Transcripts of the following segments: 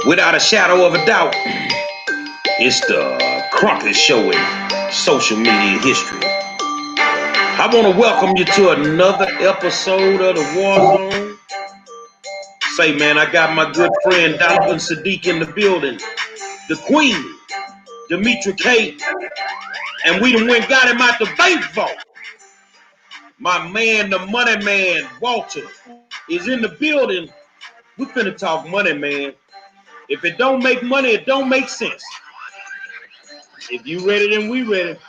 Without a shadow of a doubt, it's the Cronkite Show in social media history. I want to welcome you to another episode of the War Zone. Say, man, I got my good friend Donovan Sadiq in the building, the Queen, Demetra K, and we done went got him out the bank vault. My man, the money man, Walter, is in the building. We finna talk money, man. If it don't make money, it don't make sense. If you ready, then we ready.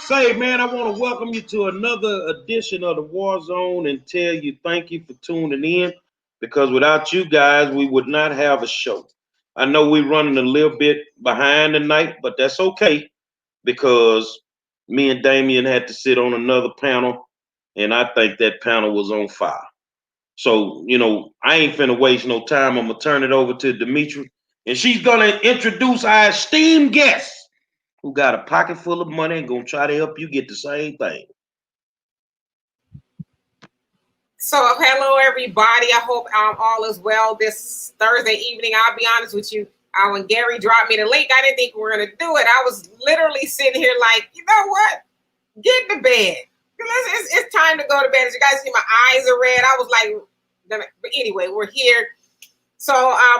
Say, man, I want to welcome you to another edition of the War Zone and tell you thank you for tuning in, because without you guys, we would not have a show. I know we're running a little bit behind tonight, but that's okay, because me and Damien had to sit on another panel, and I think that panel was on fire. So, I ain't finna waste no time. I'm going to turn it over to Demetra, and she's going to introduce our esteemed guest who got a pocket full of money and going to try to help you get the same thing. So, hello, everybody. I hope all is well this Thursday evening. I'll be honest with you. When Gary dropped me the link, I didn't think we were going to do it. I was literally sitting here like, you know what? Get to bed. It's time to go to bed. As you guys see, my eyes are red. I was like, but anyway, we're here. So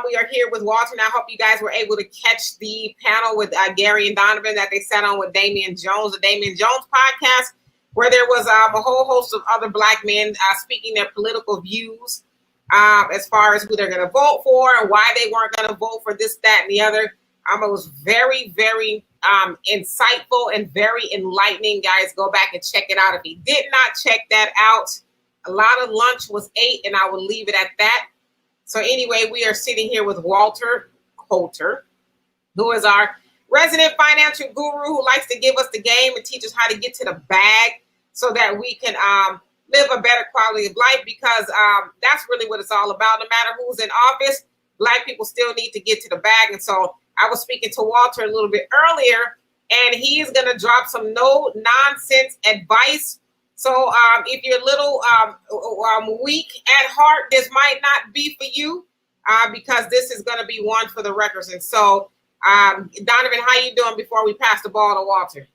we are here with Walter, and I hope you guys were able to catch the panel with Gary and Donovan that they sat on with Damian Jones, the Damian Jones podcast, where there was a whole host of other Black men speaking their political views as far as who they're going to vote for and why they weren't going to vote for this, that, and the other. It was very, very insightful and very enlightening. Guys, go back and check it out. If you did not check that out, a lot of lunch was ate, and I will leave it at that. So anyway, we are sitting here with Walter Colture, who is our resident financial guru who likes to give us the game and teach us how to get to the bag so that we can live a better quality of life, because that's really what it's all about. No matter who's in office, Black people still need to get to the bag. And so I was speaking to Walter a little bit earlier, and he is going to drop some no-nonsense advice. So if you're a little weak at heart, this might not be for you, because this is going to be one for the records. And so, Donovan, how you doing before we pass the ball to Walter?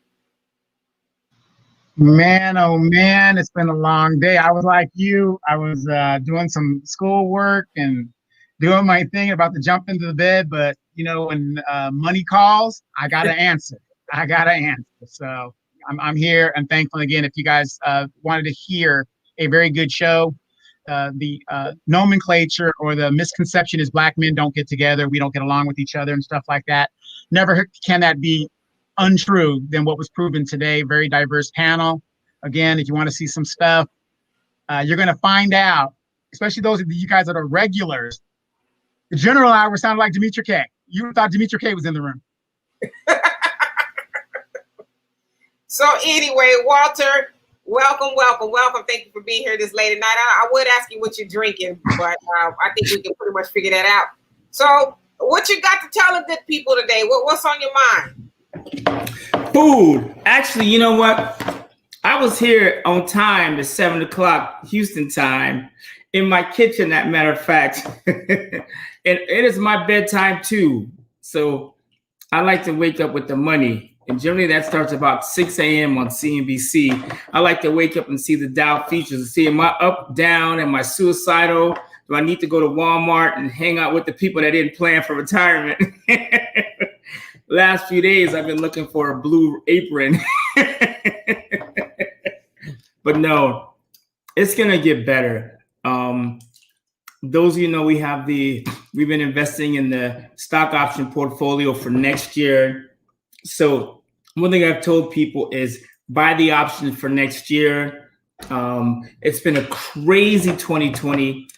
Man, oh man, it's been a long day. I was like you. I was doing some schoolwork and doing my thing, about to jump into the bed. But, when money calls, I got to answer. So I'm here and thankful again. If you guys wanted to hear a very good show, the nomenclature or the misconception is Black men don't get together. We don't get along with each other and stuff like that. Never can that be untrue than what was proven today. Very diverse panel. Again, if you want to see some stuff, you're going to find out, especially those of you guys that are regulars. The general hour sounded like Demetra K. You thought Demetra K was in the room. So anyway, Walter, welcome. Thank you for being here this late at night. I would ask you what you're drinking, but I think we can pretty much figure that out. So what you got to tell the good people today? What's on your mind? Food. Actually, you know what? I was here on time at 7 o'clock Houston time in my kitchen, as a matter of fact. And it is my bedtime too. So I like to wake up with the money. And generally that starts about 6 a.m. on CNBC. I like to wake up and see the Dow futures, and see am I up, down, am I suicidal? Do I need to go to Walmart and hang out with the people that didn't plan for retirement? Last few days, I've been looking for a blue apron. But no, it's going to get better. Those of you know, we've been investing in the stock option portfolio for next year. So one thing I've told people is buy the options for next year. It's been a crazy 2020.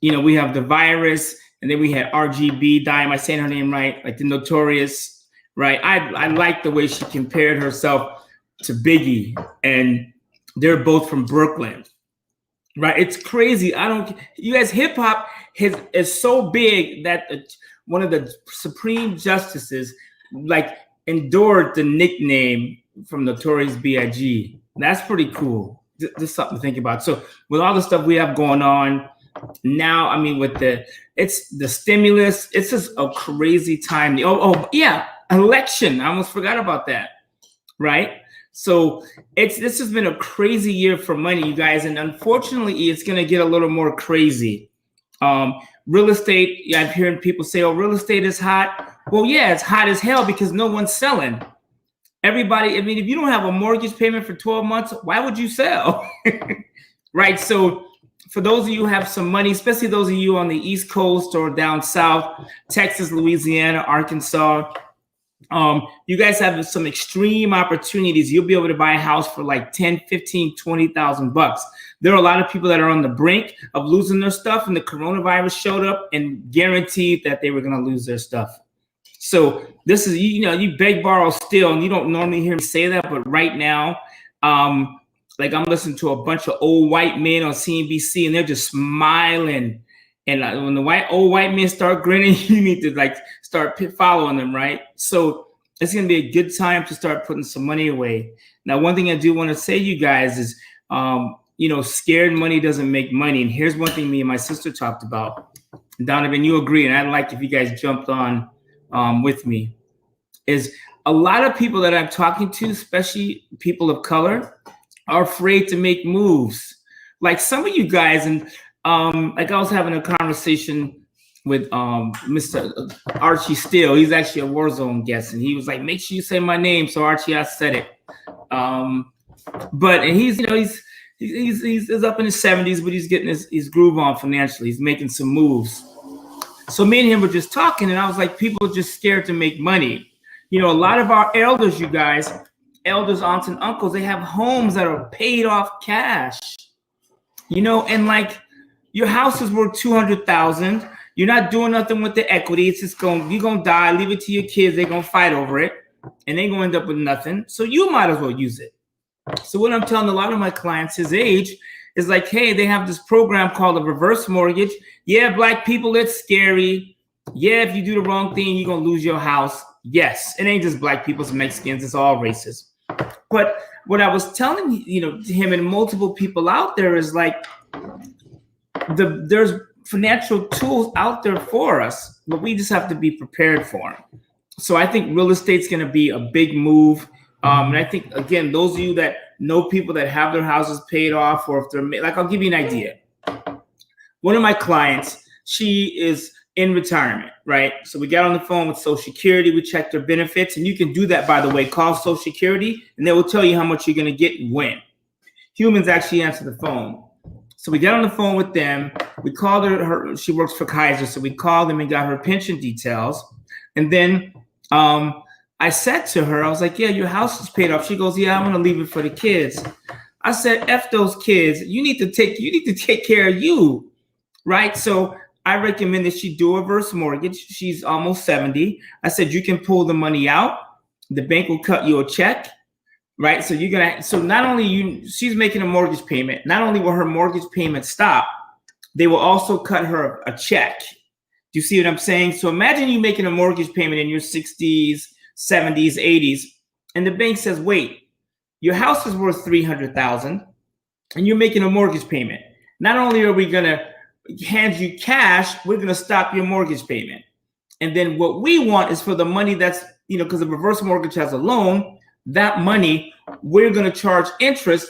We have the virus, and then we had RGB, am I saying her name right? Like the Notorious, right? I like the way she compared herself to Biggie, and they're both from Brooklyn, right? It's crazy. You guys, hip hop is so big that one of the Supreme Justices endured the nickname from Notorious B.I.G. That's pretty cool. Just something to think about. So with all the stuff we have going on, Now, I mean, with it's the stimulus, it's just a crazy time. Oh yeah, election. I almost forgot about that. Right. So this has been a crazy year for money, you guys, and unfortunately, it's going to get a little more crazy. Real estate. I'm hearing people say, "Oh, real estate is hot." Well, yeah, it's hot as hell because no one's selling. Everybody. I mean, if you don't have a mortgage payment for 12 months, why would you sell? Right. So for those of you who have some money, especially those of you on the East Coast or down south, Texas, Louisiana, Arkansas, you guys have some extreme opportunities. You'll be able to buy a house for like 10, 15, 20,000 bucks. There are a lot of people that are on the brink of losing their stuff, and the coronavirus showed up and guaranteed that they were going to lose their stuff. So this is, you beg, borrow, steal, and you don't normally hear me say that, but right now, like I'm listening to a bunch of old white men on CNBC, and they're just smiling. And when the old white men start grinning, you need to like start following them, right? So it's going to be a good time to start putting some money away. Now, one thing I do want to say, you guys, is, scared money doesn't make money. And here's one thing me and my sister talked about. Donovan, you agree, and I'd like if you guys jumped on with me, is a lot of people that I'm talking to, especially people of color, are afraid to make moves. Like some of you guys, and like I was having a conversation with Mr. Archie Steele. He's actually a Warzone guest, and he was like, "Make sure you say my name." So Archie, I said it. But he's he's up in his 70s, but he's getting his groove on financially. He's making some moves. So me and him were just talking, and I was like, people are just scared to make money. A lot of our elders, you guys, elders, aunts, and uncles, they have homes that are paid off cash. And like your house is worth $200,000. You're not doing nothing with the equity. It's just you're gonna die. Leave it to your kids. They're gonna fight over it, and they're gonna end up with nothing. So you might as well use it. So what I'm telling a lot of my clients his age is like, hey, they have this program called a reverse mortgage. Yeah, black people, it's scary. Yeah, if you do the wrong thing, you're gonna lose your house. Yes, it ain't just black people, it's Mexicans, it's all races. But what I was telling him and multiple people out there is like, there's financial tools out there for us, but we just have to be prepared for them. So I think real estate's going to be a big move. And I think, again, those of you that know people that have their houses paid off, or if they're like, I'll give you an idea. One of my clients, she is in retirement, right? So we got on the phone with Social Security. We checked their benefits, and you can do that, by the way. Call Social Security, and they will tell you how much you're going to get and when. Humans actually answer the phone. So we got on the phone with them. We called her. She works for Kaiser, so we called them and got her pension details. And then I said to her, I was like, "Yeah, your house is paid off." She goes, "Yeah, I'm gonna leave it for the kids." I said, "F those kids. You need to take care of you, right?" So I recommend that she do a reverse mortgage. She's almost 70. I said, you can pull the money out. The bank will cut you a check. Right. So not only she's making a mortgage payment, not only will her mortgage payment stop, they will also cut her a check. Do you see what I'm saying? So imagine you making a mortgage payment in your 60s, 70s, 80s, and the bank says, wait, your house is worth $300,000 and you're making a mortgage payment. Not only are we going to hand you cash, we're going to stop your mortgage payment. And then what we want is for the money that's, because a reverse mortgage has a loan, that money, we're going to charge interest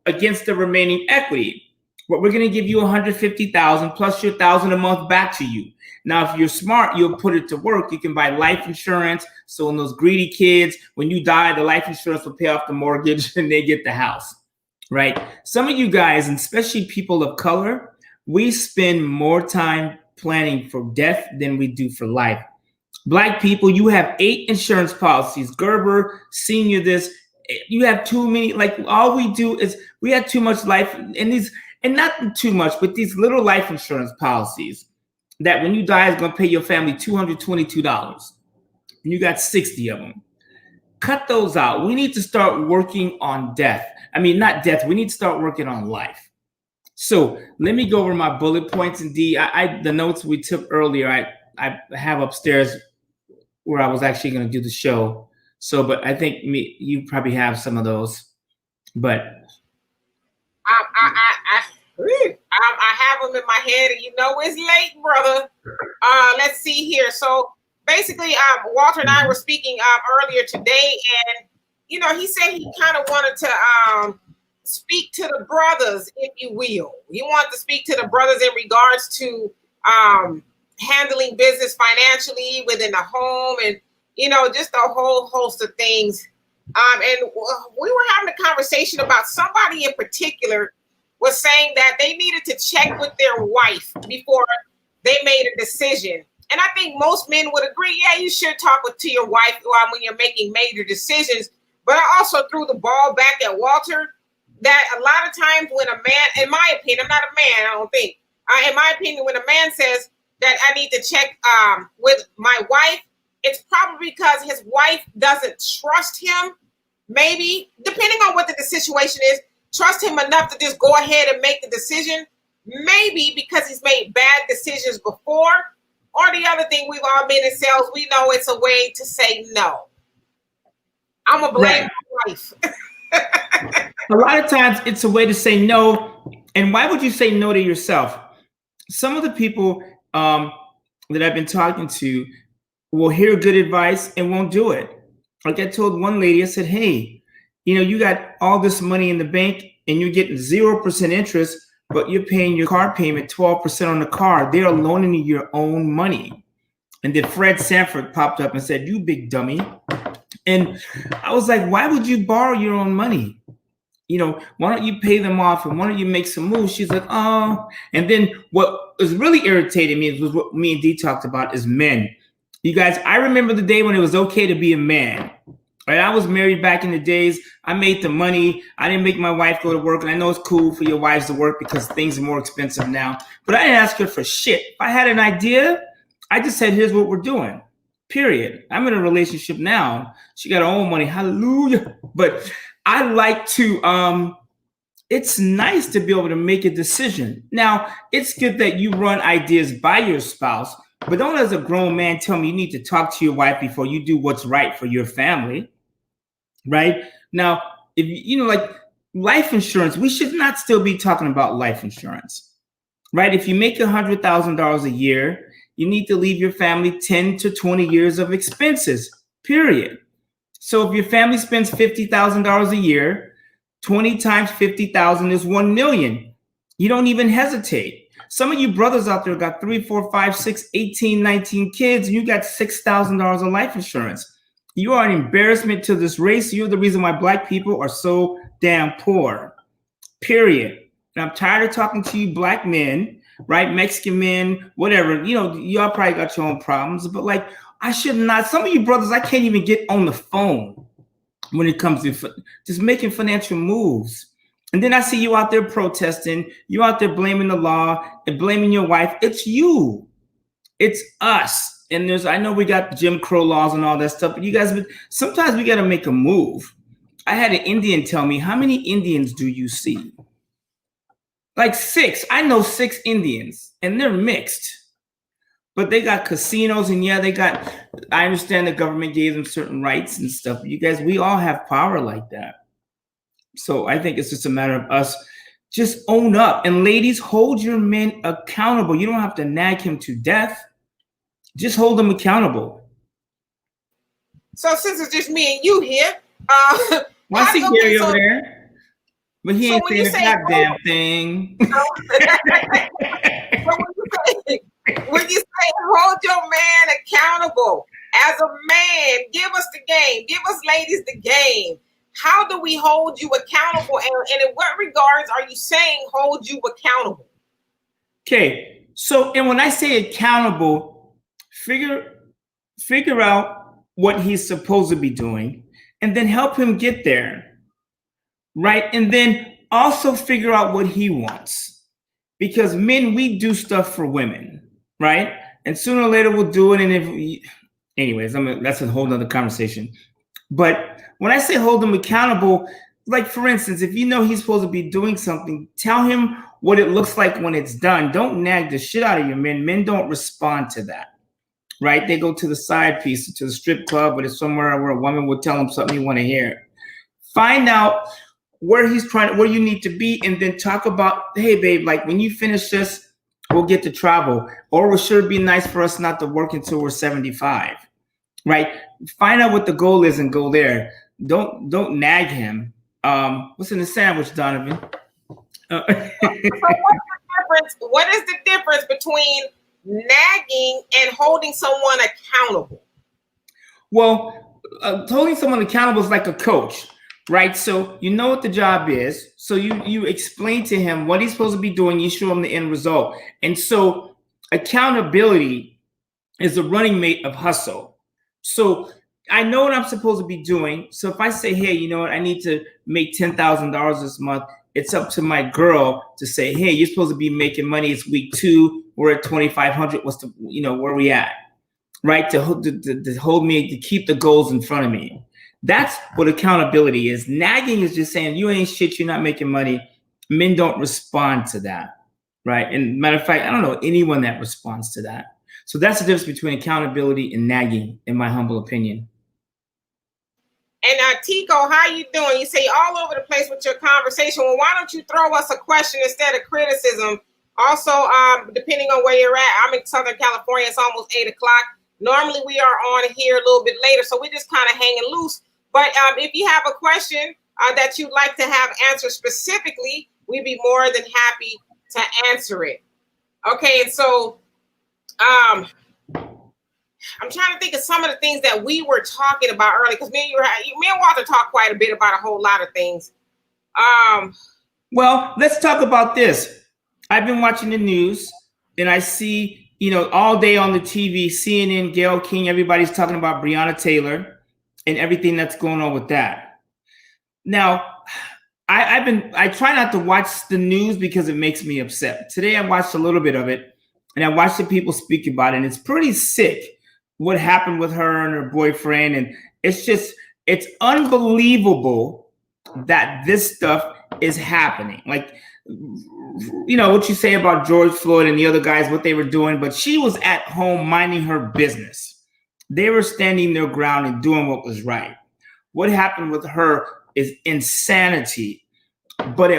against the remaining equity. But we're going to give you $150,000 plus your $1,000 a month back to you. Now, if you're smart, you'll put it to work. You can buy life insurance. So when those greedy kids, when you die, the life insurance will pay off the mortgage and they get the house, right? Some of you guys, and especially people of color, we spend more time planning for death than we do for life. Black people, you have 8 insurance policies. Gerber, senior this. You have too many. Like all we do is we have too much life and not too much, but these little life insurance policies that when you die is going to pay your family $222. And you got 60 of them. Cut those out. We need to start working on death. I mean, not death. We need to start working on life. So let me go over my bullet points. And the notes we took earlier, I have upstairs where I was actually going to do the show. So, but I think you probably have some of those. But I have them in my head, and you know it's late, brother. Let's see here. So basically, Walter and I were speaking earlier today, and you know, he said he kind of wanted to speak to the brothers, if you will. He wanted to speak to the brothers in regards to handling business financially within the home, and you know, just a whole host of things. And we were having a conversation about somebody in particular was saying that they needed to check with their wife before they made a decision. And I think most men would agree, yeah, you should talk to your wife when you're making major decisions. But I also threw the ball back at Walter that a lot of times when a man, in my opinion, I'm not a man, I don't think. In my opinion, when a man says that I need to check with my wife, it's probably because his wife doesn't trust him. Maybe, depending on what the situation is, trust him enough to just go ahead and make the decision. Maybe because he's made bad decisions before. Or the other thing, we've all been in sales, we know it's a way to say no. I'm going to blame my wife. A lot of times it's a way to say no. And why would you say no to yourself? Some of the people that I've been talking to will hear good advice and won't do it. Like I told one lady, I said, hey, you know, you got all this money in the bank and you're getting 0% interest, but you're paying your car payment 12% on the car. They're loaning you your own money. And then Fred Sanford popped up and said, you big dummy. And I was like, why would you borrow your own money? You know, why don't you pay them off and why don't you make some moves? She's like, oh. And then what was really irritating me was what me and Dee talked about is men. You guys, I remember the day when it was okay to be a man. Right? I was married back in the days. I made the money. I didn't make my wife go to work. And I know it's cool for your wives to work because things are more expensive now. But I didn't ask her for shit. If I had an idea, I just said, here's what we're doing. Period. I'm in a relationship now. She got her own money. Hallelujah. But I like to, it's nice to be able to make a decision. Now, it's good that you run ideas by your spouse, but don't as a grown man tell me you need to talk to your wife before you do what's right for your family, right? Now, if you know, like life insurance, we should not still be talking about life insurance, right? If you make $100,000 a year, you need to leave your family 10 to 20 years of expenses, period. So if your family spends $50,000 a year, 20 times 50,000 is 1 million. You don't even hesitate. Some of you brothers out there got 3, 4, 5, 6, 18, 19 kids, and you got $6,000 of life insurance. You are an embarrassment to this race. You're the reason why black people are so damn poor, period. And I'm tired of talking to you black men, right? Mexican men, whatever. You know, y'all probably got your own problems, but like, I should not. Some of you brothers, I can't even get on the phone when it comes to just making financial moves. And then I see you out there protesting. You out there blaming the law and blaming your wife. It's you. It's us. And I know we got Jim Crow laws and all that stuff, but you guys, sometimes we got to make a move. I had an Indian tell me, how many Indians do you see? Like 6. I know 6 Indians, and they're mixed. But they got casinos, and yeah, I understand the government gave them certain rights and stuff. But you guys, we all have power like that. So I think it's just a matter of us just own up. And ladies, hold your men accountable. You don't have to nag him to death. Just hold them accountable. So since it's just me and you here, I see Gary over there, but he ain't saying a goddamn thing. When you say hold your man accountable, as a man, give us the game. Give us ladies the game. How do we hold you accountable? And in what regards are you saying hold you accountable? Okay. So, and when I say accountable, figure out what he's supposed to be doing and then help him get there. Right? And then also figure out what he wants. Because men, we do stuff for women. Right? And sooner or later we'll do it. And anyways, that's a whole nother conversation. But when I say hold him accountable, like for instance, if you know he's supposed to be doing something, tell him what it looks like when it's done. Don't nag the shit out of your men. Men don't respond to that. Right? They go to the side piece, to the strip club, or to somewhere where a woman will tell them something you want to hear. Find out where you need to be, and then talk about, hey babe, like when you finish this, we'll get to travel, or should it be nice for us not to work until we're 75, right? Find out what the goal is and go there. Don't nag him. What's in the sandwich, Donovan? So what is the difference between nagging and holding someone accountable? Well, holding someone accountable is like a coach, right? So you know what the job is. So you explain to him what he's supposed to be doing. You show him the end result. And so accountability is a running mate of hustle. So I know what I'm supposed to be doing. So if I say, hey, you know what, I need to make $10,000 this month, it's up to my girl to say, hey, you're supposed to be making money. It's week 2. We're at 2,500. What's the, where we at? Right? To hold me, to keep the goals in front of me. That's what accountability is. Nagging is just saying, you ain't shit, you're not making money. Men don't respond to that. Right? And matter of fact, I don't know anyone that responds to that. So that's the difference between accountability and nagging, in my humble opinion. And Tico, how you doing? You say all over the place with your conversation. Well, why don't you throw us a question instead of criticism? Also, depending on where you're at, I'm in Southern California. It's almost 8 o'clock. Normally, we are on here a little bit later, so we're just kind of hanging loose. But if you have a question that you'd like to have answered specifically, we'd be more than happy to answer it. Okay, and so I'm trying to think of some of the things that we were talking about earlier, because me and Walter talked quite a bit about a whole lot of things. Well, let's talk about this. I've been watching the news, and I see, all day on the TV, CNN, Gayle King, everybody's talking about Breonna Taylor and everything that's going on with that. Now, I try not to watch the news because it makes me upset. Today, I watched a little bit of it, and I watched the people speak about it, and it's pretty sick what happened with her and her boyfriend. And it's unbelievable that this stuff is happening. Like, what you say about George Floyd and the other guys, what they were doing, but she was at home minding her business. They were standing their ground and doing what was right. What happened with her is insanity. But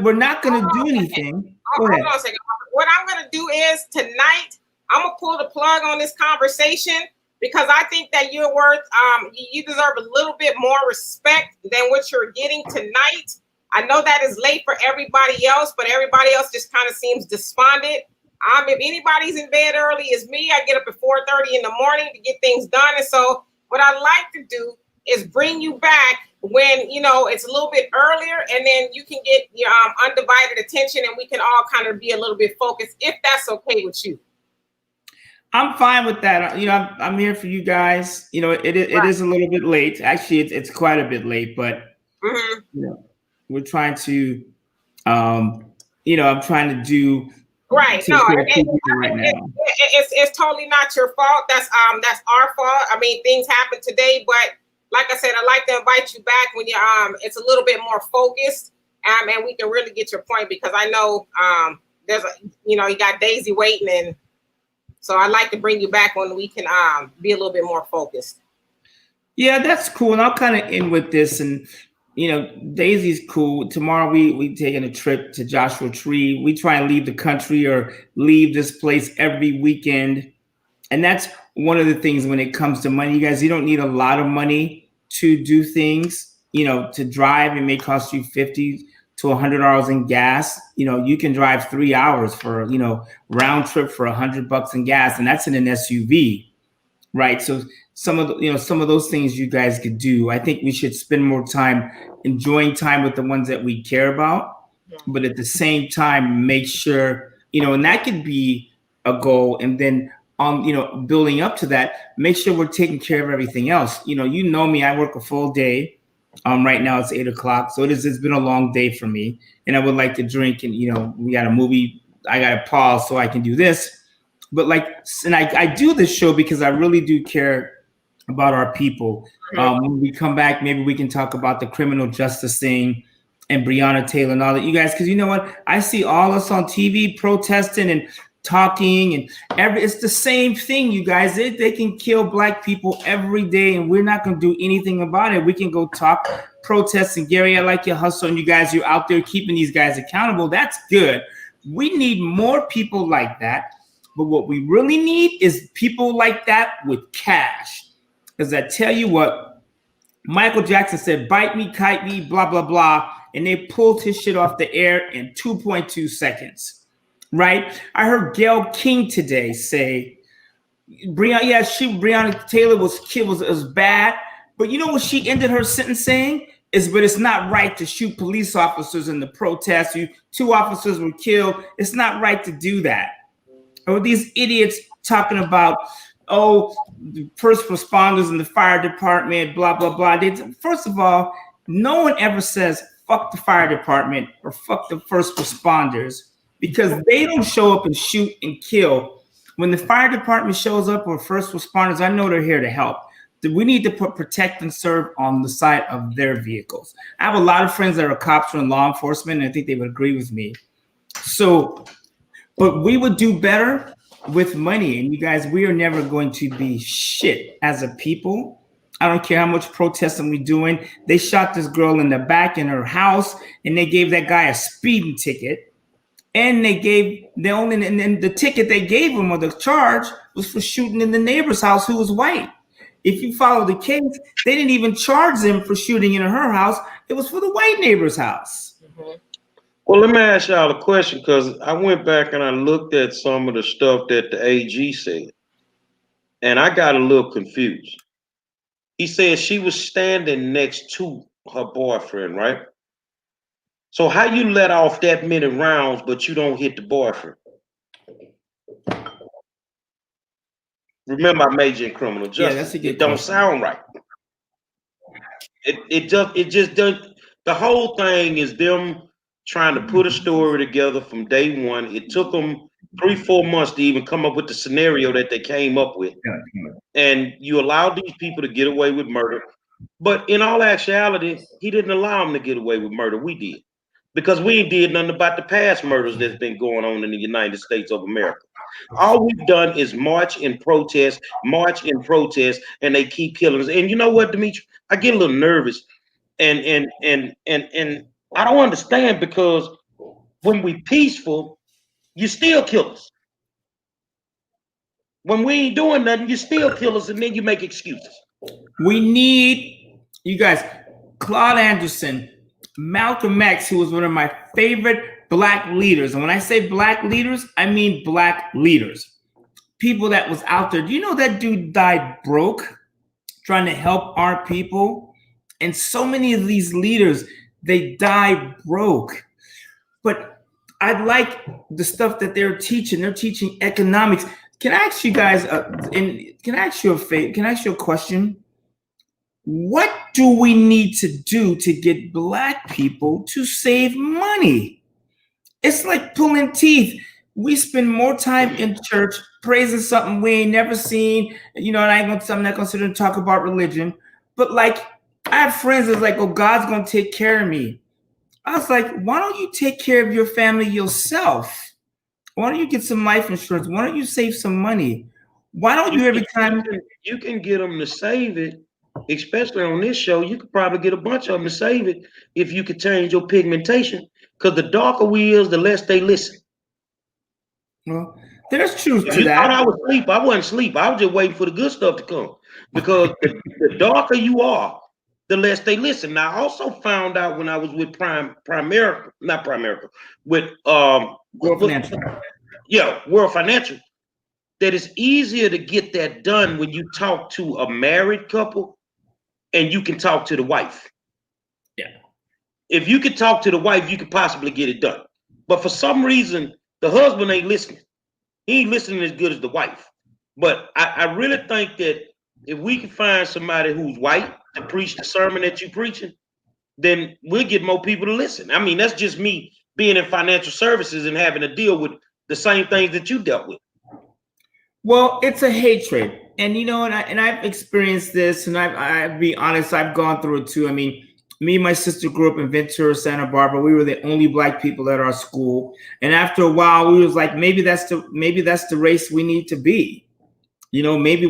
we're not going to do anything. Hold on a second. What I'm going to do is tonight, I'm going to pull the plug on this conversation, because I think that you're worth, you deserve a little bit more respect than what you're getting tonight. I know that is late for everybody else, but everybody else just kind of seems despondent. If anybody's in bed early, it's me. I get up at 4:30 in the morning to get things done. And so what I like to do is bring you back when, it's a little bit earlier, and then you can get your undivided attention, and we can all kind of be a little bit focused, if that's okay with you. I'm fine with that. I'm here for you guys. It is a little bit late. Actually, it's quite a bit late, but we're trying to, I'm trying to do right. No, right now. It's totally not your fault. That's our fault. I mean, things happen today, but like I said, I'd like to invite you back when you it's a little bit more focused, and we can really get your point, because I know there's you got Daisy waiting, and so I'd like to bring you back when we can be a little bit more focused. Yeah, that's cool. And I'll kind of end with this. And, Daisy's cool. Tomorrow we taking a trip to Joshua Tree. We try and leave the country or leave this place every weekend. And that's one of the things when it comes to money, you guys, you don't need a lot of money to do things. To drive, it may cost you $50 to $100 in gas. You can drive 3 hours for, round trip for $100 in gas, and that's in an SUV, right? So some of those things you guys could do. I think we should spend more time enjoying time with the ones that we care about, but at the same time, make sure, and that could be a goal. And then building up to that, make sure we're taking care of everything else. Me, I work a full day. Right now it's 8 o'clock. So it's been a long day for me, and I would like to drink, and, we got a movie. I got to pause so I can do this. But I do this show because I really do care about our people. When we come back, maybe we can talk about the criminal justice thing and Breonna Taylor and all that, you guys, because you know what? I see all us on TV protesting, and talking, and it's the same thing, you guys. They can kill black people every day, and we're not going to do anything about it. We can go talk, protest, and Gary, I like your hustle, and you guys, you're out there keeping these guys accountable. That's good. We need more people like that. But what we really need is people like that with cash. Because I tell you what, Michael Jackson said, bite me, kite me, blah, blah, blah. And they pulled his shit off the air in 2.2 seconds, right? I heard Gayle King today say, Breonna Taylor was bad. But you know what she ended her sentence saying? But it's not right to shoot police officers in the protest. 2 officers were killed. It's not right to do that. Or these idiots talking about, the first responders in the fire department, blah, blah, blah. First of all, no one ever says fuck the fire department or fuck the first responders, because they don't show up and shoot and kill. When the fire department shows up or first responders, I know they're here to help. We need to put protect and serve on the side of their vehicles. I have a lot of friends that are cops or in law enforcement, and I think they would agree with me. So, but we would do better with money. And you guys, we are never going to be shit as a people. I don't care how much protesting we're doing. They shot this girl in the back in her house, and they gave that guy a speeding ticket. And the ticket they gave him, or the charge, was for shooting in the neighbor's house who was white. If you follow the case, they didn't even charge them for shooting in her house. It was for the white neighbor's house. Mm-hmm. Well, let me ask y'all a question, because I went back and I looked at some of the stuff that the AG said, and I got a little confused. He said she was standing next to her boyfriend, right? So how you let off that many rounds, but you don't hit the boyfriend? Remember, I majored in criminal justice. Yeah, that's a good It don't question. sound right. It just doesn't. The whole thing is them trying to put a story together from day one. It took them 3-4 months to even come up with the scenario that they came up with. And you allowed these people to get away with murder. But in all actuality, he didn't allow them to get away with murder. We did. Because we ain't did nothing about the past murders that's been going on in the United States of America. All we've done is march and protest, and they keep killing us. And you know what, Dimitri? I get a little nervous. And I don't understand, because when we peaceful, you still kill us. When we ain't doing nothing, you still kill us, and then you make excuses. We need, you guys, Claude Anderson, Malcolm X, who was one of my favorite black leaders. And when I say black leaders, I mean black leaders. People that was out there. Do you know that dude died broke trying to help our people? And so many of these leaders, they die broke. But I like the stuff that they're teaching. They're teaching economics. Can I ask you guys, can I ask you a question? What do we need to do to get black people to save money? It's like pulling teeth. We spend more time in church praising something we ain't never seen. You know, and I'm not going to sit and talk about religion. But like, I have friends that's like, oh, God's going to take care of me. I was like, why don't you take care of your family yourself? Why don't you get some life insurance? Why don't you save some money? Why don't you every time? You can get them to save it, especially on this show. You could probably get a bunch of them to save it if you could change your pigmentation. Because the darker we is, the less they listen. Well, there's truth to You that. thought I was asleep. I wasn't asleep. I was just waiting for the good stuff to come. Because the darker you are, the less they listen. Now, I also found out when I was with World Financial. Yeah, World Financial, that it's easier to get that done when you talk to a married couple and you can talk to the wife. Yeah. If you could talk to the wife, you could possibly get it done. But for some reason, the husband ain't listening. He ain't listening as good as the wife. But I really think that if we can find somebody who's white to preach the sermon that you're preaching, then we'll get more people to listen. I mean, that's just me being in financial services and having to deal with the same things that you dealt with. Well, it's a hatred. And you know, and I've experienced this, and I'll be honest, I've gone through it too. I mean, Me and my sister grew up in Ventura, Santa Barbara. We were the only black people at our school. And after a while, we was like, maybe that's the race we need to be. You know, maybe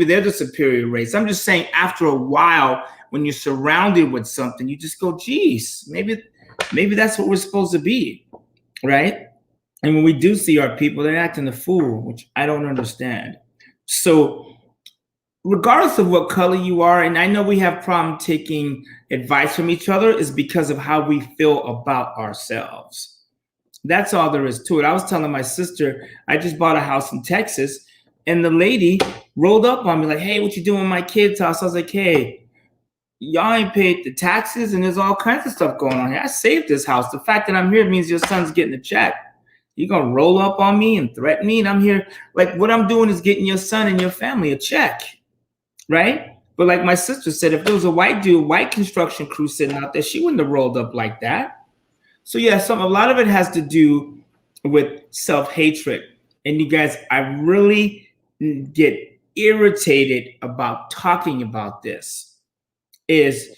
they're the superior race. I'm just saying, after a while, when you're surrounded with something, you just go, geez, maybe that's what we're supposed to be, right? And when we do see our people, they're acting a fool, which I don't understand. So regardless of what color you are, and I know we have problem taking advice from each other, is because of how we feel about ourselves. That's all there is to it. I was telling my sister, I just bought a house in Texas, and the lady rolled up on me like, hey, what you doing in my kid's house? I was like, hey, y'all ain't paid the taxes, and there's all kinds of stuff going on here. I saved this house. The fact that I'm here means your son's getting a check. You're going to roll up on me and threaten me, and I'm here. Like, what I'm doing is getting your son and your family a check. Right? But like my sister said, if there was a white construction crew sitting out there, she wouldn't have rolled up like that. So yeah, a lot of it has to do with self-hatred. And you guys, I really get irritated about talking about this. It's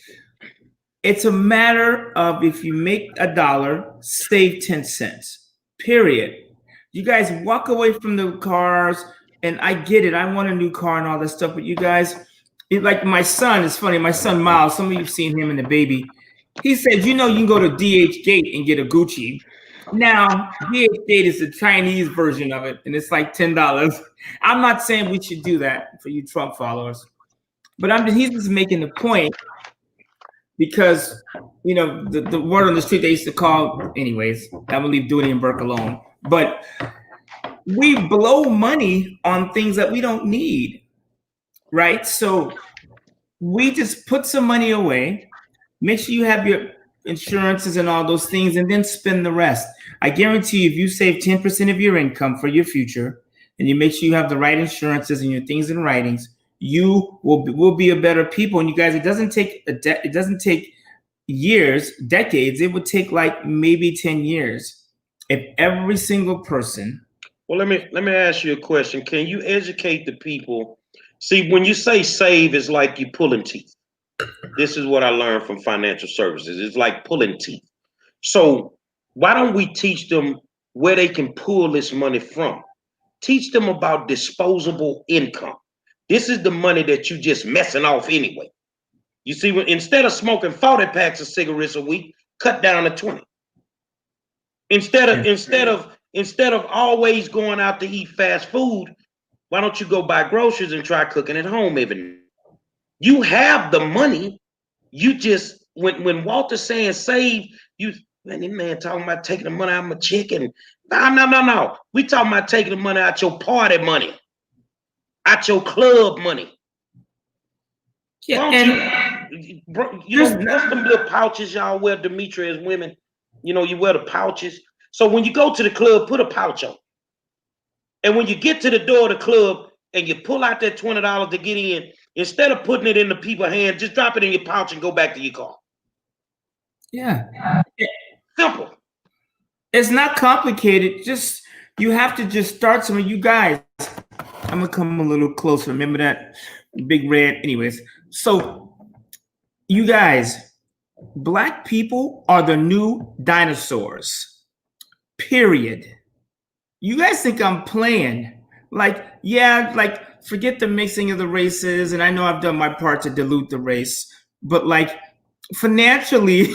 a matter of, if you make $1, save 10 cents, period. You guys walk away from the cars. And I get it. I want a new car and all that stuff. But you guys, like my son, it's funny. My son, Miles, some of you have seen him and the baby. He said, you can go to DH Gate and get a Gucci. Now, DH Gate is the Chinese version of it. And it's like $10. I'm not saying we should do that for you Trump followers. But he's just making the point because, the word on the street they used to call, anyways, I'm going to leave Doody and Burke alone. But we blow money on things that we don't need, right? So we just put some money away, make sure you have your insurances and all those things, and then spend the rest. I guarantee you, if you save 10% of your income for your future, and you make sure you have the right insurances and your things in writings, you will be a better people. And you guys, it doesn't take years, decades. It would take like maybe 10 years if every single person. Well, let me ask you a question. Can you educate the people? See, when you say save, it's like you pulling teeth. This is what I learned from financial services. It's like pulling teeth. So why don't we teach them where they can pull this money from? Teach them about disposable income. This is the money that you just messing off anyway. You see, instead of smoking 40 packs of cigarettes a week, cut down to 20. Instead of always going out to eat fast food, why don't you go buy groceries and try cooking at home every night? You have the money. You just, when Walter's saying save, this man talking about taking the money out of my chicken. No. We talking about taking the money out your party money, out your club money. Yeah, what's them little pouches y'all wear, Demetri, as women? You wear the pouches. So when you go to the club, put a pouch on. And when you get to the door of the club and you pull out that $20 to get in, instead of putting it in the people's hands, just drop it in your pouch and go back to your car. Yeah. Simple. It's not complicated. You have to just start some of you guys. I'm going to come a little closer. Remember that big red? Anyways, so you guys, Black people are the new dinosaurs. Period. You guys think I'm playing? Forget the mixing of the races, and I know I've done my part to dilute the race, but financially,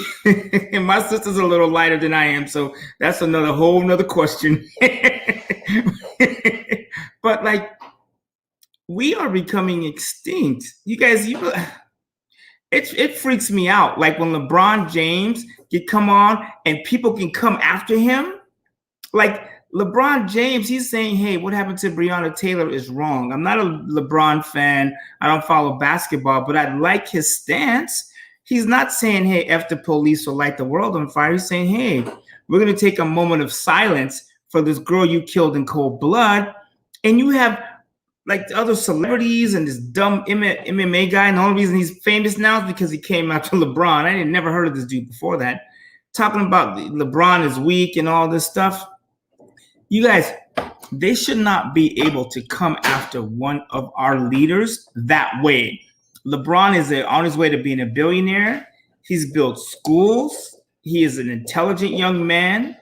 and my sister's a little lighter than I am, so that's whole nother question. But we are becoming extinct. You guys, it freaks me out. Like when LeBron James come on and people can come after him. Like LeBron James, he's saying, hey, what happened to Breonna Taylor is wrong. I'm not a LeBron fan. I don't follow basketball, but I like his stance. He's not saying, hey, F the police or light the world on fire. He's saying, hey, we're going to take a moment of silence for this girl you killed in cold blood. And you have the other celebrities and this dumb MMA guy. And the only reason he's famous now is because he came after LeBron. I had never heard of this dude before that. Talking about LeBron is weak and all this stuff. You guys, they should not be able to come after one of our leaders that way. LeBron is on his way to being a billionaire. He's built schools. He is an intelligent young man.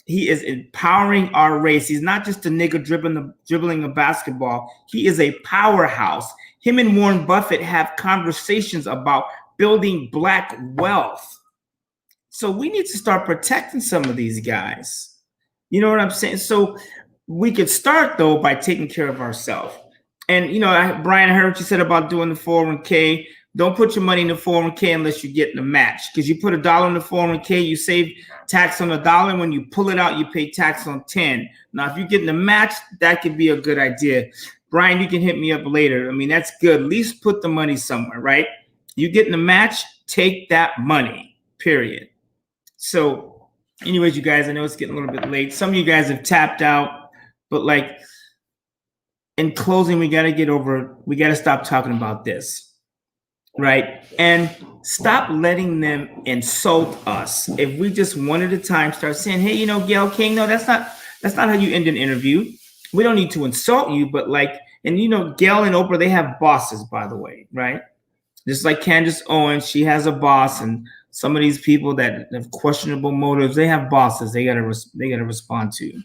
He is empowering our race. He's not just a nigga dribbling a basketball. He is a powerhouse. Him and Warren Buffett have conversations about building Black wealth. So we need to start protecting some of these guys. You know what I'm saying? So we could start, though, by taking care of ourselves. And, Brian, I heard what you said about doing the 401k. Don't put your money in the 401k unless you're getting a match. Because you put $1 in the 401k, you save tax on $1. When you pull it out, you pay tax on 10. Now, if you're getting a match, that could be a good idea. Brian, you can hit me up later. I mean, that's good. At least put the money somewhere, right? You getting a match, take that money, period. So anyways, you guys, I know it's getting a little bit late. Some of you guys have tapped out, but like in closing, we got to stop talking about this. Right. And stop letting them insult us. If we just one at a time start saying, hey, Gayle King, no, that's not how you end an interview. We don't need to insult you, but and Gayle and Oprah, they have bosses, by the way, right? Just like Candace Owens, she has a boss, and some of these people that have questionable motives, they have bosses they gotta respond to.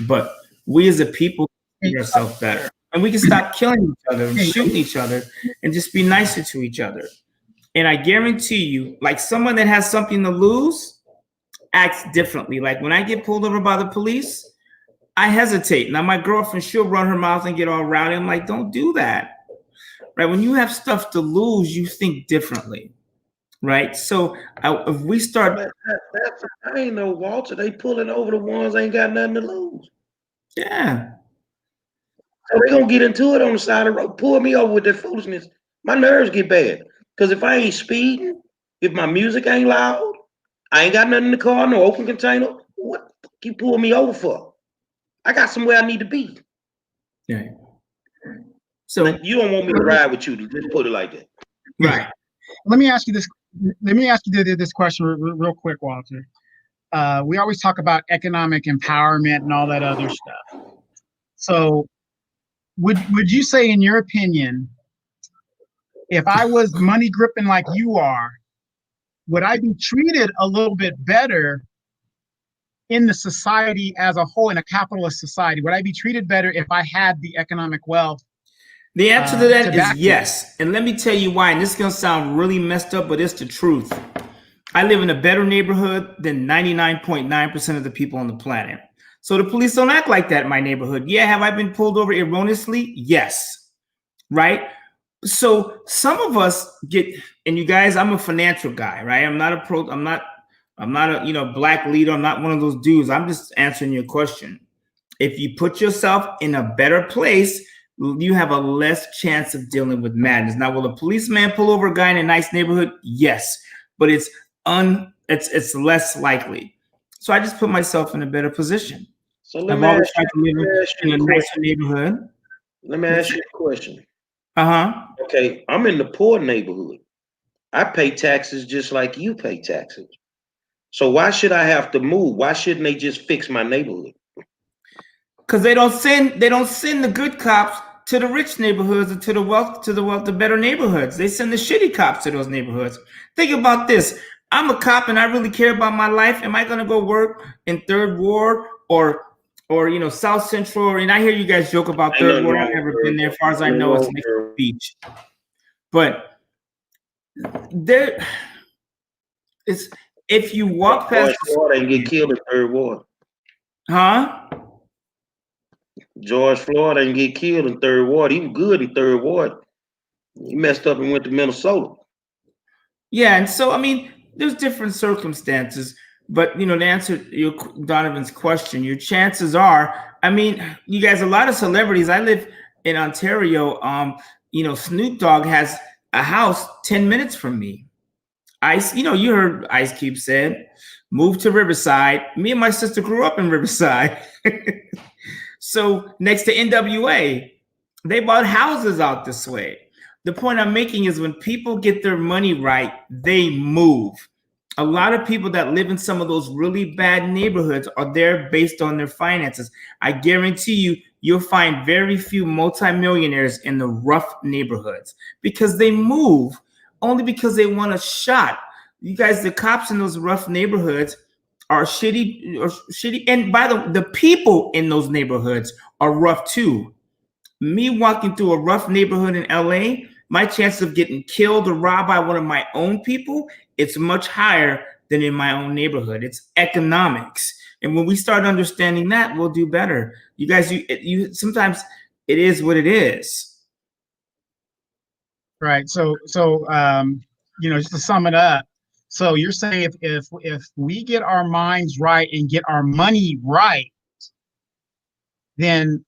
But we as a people make ourselves better. And we can stop killing each other and shooting each other and just be nicer to each other. And I guarantee you, like someone that has something to lose acts differently. Like when I get pulled over by the police, I hesitate. Now my girlfriend, she'll run her mouth and get all rowdy. I'm like, don't do that. Right? When you have stuff to lose, you think differently. Right? So if we start... I ain't no Walter. They pulling over the ones ain't got nothing to lose. Yeah. So they're going to get into it on the side of the road, pull me over with their foolishness. My nerves get bad. Because if I ain't speeding, if my music ain't loud, I ain't got nothing in the car, no open container, what the fuck you pull me over for? I got somewhere I need to be. Yeah. So you don't want me to ride with you. Just put it like that. Right. Let me ask you this question real quick, Walter. We always talk about economic empowerment and all that other stuff. So would you say, in your opinion, if I was money gripping like you are, would I be treated a little bit better in the society as a whole, in a capitalist society? Would I be treated better if I had the economic wealth? The answer to that is yes. And let me tell you why. And this is going to sound really messed up, but it's the truth. I live in a better neighborhood than 99.9% of the people on the planet. So the police don't act like that in my neighborhood. Yeah, have I been pulled over erroneously? Yes. Right? So some of us get, and you guys, I'm a financial guy, right? I'm not a black leader. I'm not one of those dudes. I'm just answering your question. If you put yourself in a better place, you have a less chance of dealing with madness. Now, will a policeman pull over a guy in a nice neighborhood? Yes, but it's less likely. So I just put myself in a better position. So I've always tried to live in a nicer neighborhood. Let me ask you a question. Uh-huh. Okay, I'm in the poor neighborhood. I pay taxes just like you pay taxes. So why should I have to move? Why shouldn't they just fix my neighborhood? Because they don't send the good cops to the rich neighborhoods or to the better neighborhoods. They send the shitty cops to those neighborhoods. Think about this. I'm a cop and I really care about my life. Am I going to go work in Third Ward or South Central? And I hear you guys joke about Third Ward. I've never been there. As far as I know, it's next to the beach. But if you walk past George Floyd and get killed in Third Ward. Huh? George Floyd didn't get killed in Third Ward. He was good in Third Ward. He messed up and went to Minnesota. Yeah, and so, I mean, there's different circumstances. But, to answer Donovan's question, your chances are, I mean, you guys, a lot of celebrities, I live in Ontario, Snoop Dogg has a house 10 minutes from me. Ice, you heard Ice Cube said, move to Riverside. Me and my sister grew up in Riverside. So next to NWA, they bought houses out this way. The point I'm making is when people get their money right, they move. A lot of people that live in some of those really bad neighborhoods are there based on their finances. I guarantee you'll find very few multimillionaires in the rough neighborhoods because they move only because they want a shot. You guys, the cops in those rough neighborhoods are shitty. And by the people in those neighborhoods are rough too. Me walking through a rough neighborhood in LA, my chance of getting killed or robbed by one of my own people, it's much higher than in my own neighborhood. It's economics. And when we start understanding that, we'll do better. You guys, you sometimes it is what it is. Right. So just to sum it up, so you're saying if we get our minds right and get our money right, then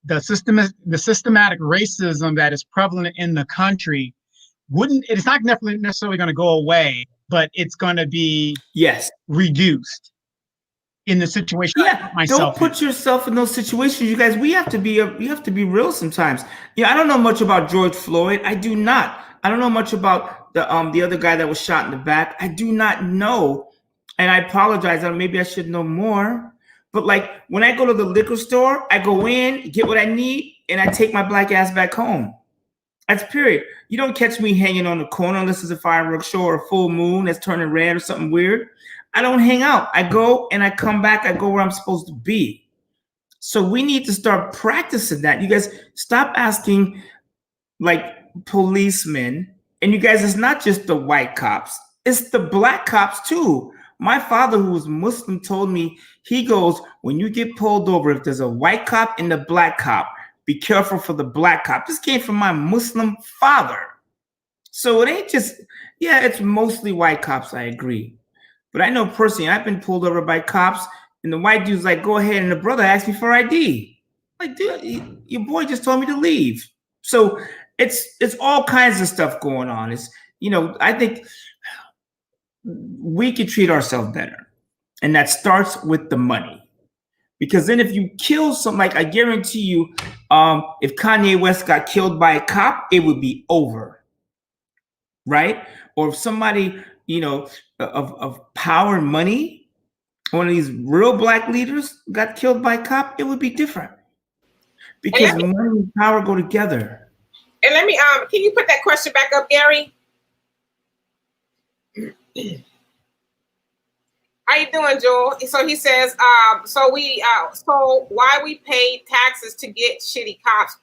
the systematic racism that is prevalent in the country it's not necessarily going to go away, but it's going to be reduced in the situation. Yeah, don't put yourself in those situations, you guys. We have to be real sometimes. Yeah, I don't know much about George Floyd. I do not. I don't know much about the other guy that was shot in the back. I do not know, and I apologize. Maybe I should know more. But like when I go to the liquor store, I go in, get what I need, and I take my black ass back home. That's period. You don't catch me hanging on the corner unless it's a fireworks show or a full moon that's turning red or something weird. I don't hang out. I go and I come back. I go where I'm supposed to be. So we need to start practicing that. You guys stop asking like policemen. And you guys, it's not just the white cops. It's the black cops too. My father, who was Muslim, told me, he goes, when you get pulled over, if there's a white cop and a black cop, be careful for the black cop. This came from my Muslim father. So it ain't just, it's mostly white cops, I agree. But I know personally, I've been pulled over by cops, and the white dude's like, go ahead, and the brother asked me for ID. Like, dude, your boy just told me to leave. So it's all kinds of stuff going on. It's, I think we could treat ourselves better. And that starts with the money. Because then if you kill like I guarantee you, if Kanye West got killed by a cop, it would be over. Right? Or if somebody, of power and money, one of these real black leaders got killed by a cop, it would be different. Because money and power go together. And let me, can you put that question back up, Gary? How you doing, Joel? So he says, so why we pay taxes to get shitty cops?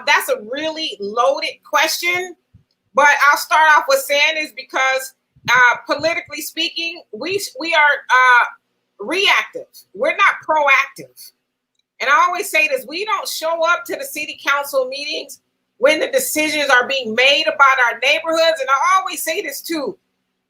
That's a really loaded question, but I'll start off with saying is because politically speaking, we are reactive. We're not proactive. And I always say this, we don't show up to the city council meetings when the decisions are being made about our neighborhoods. And I always say this too,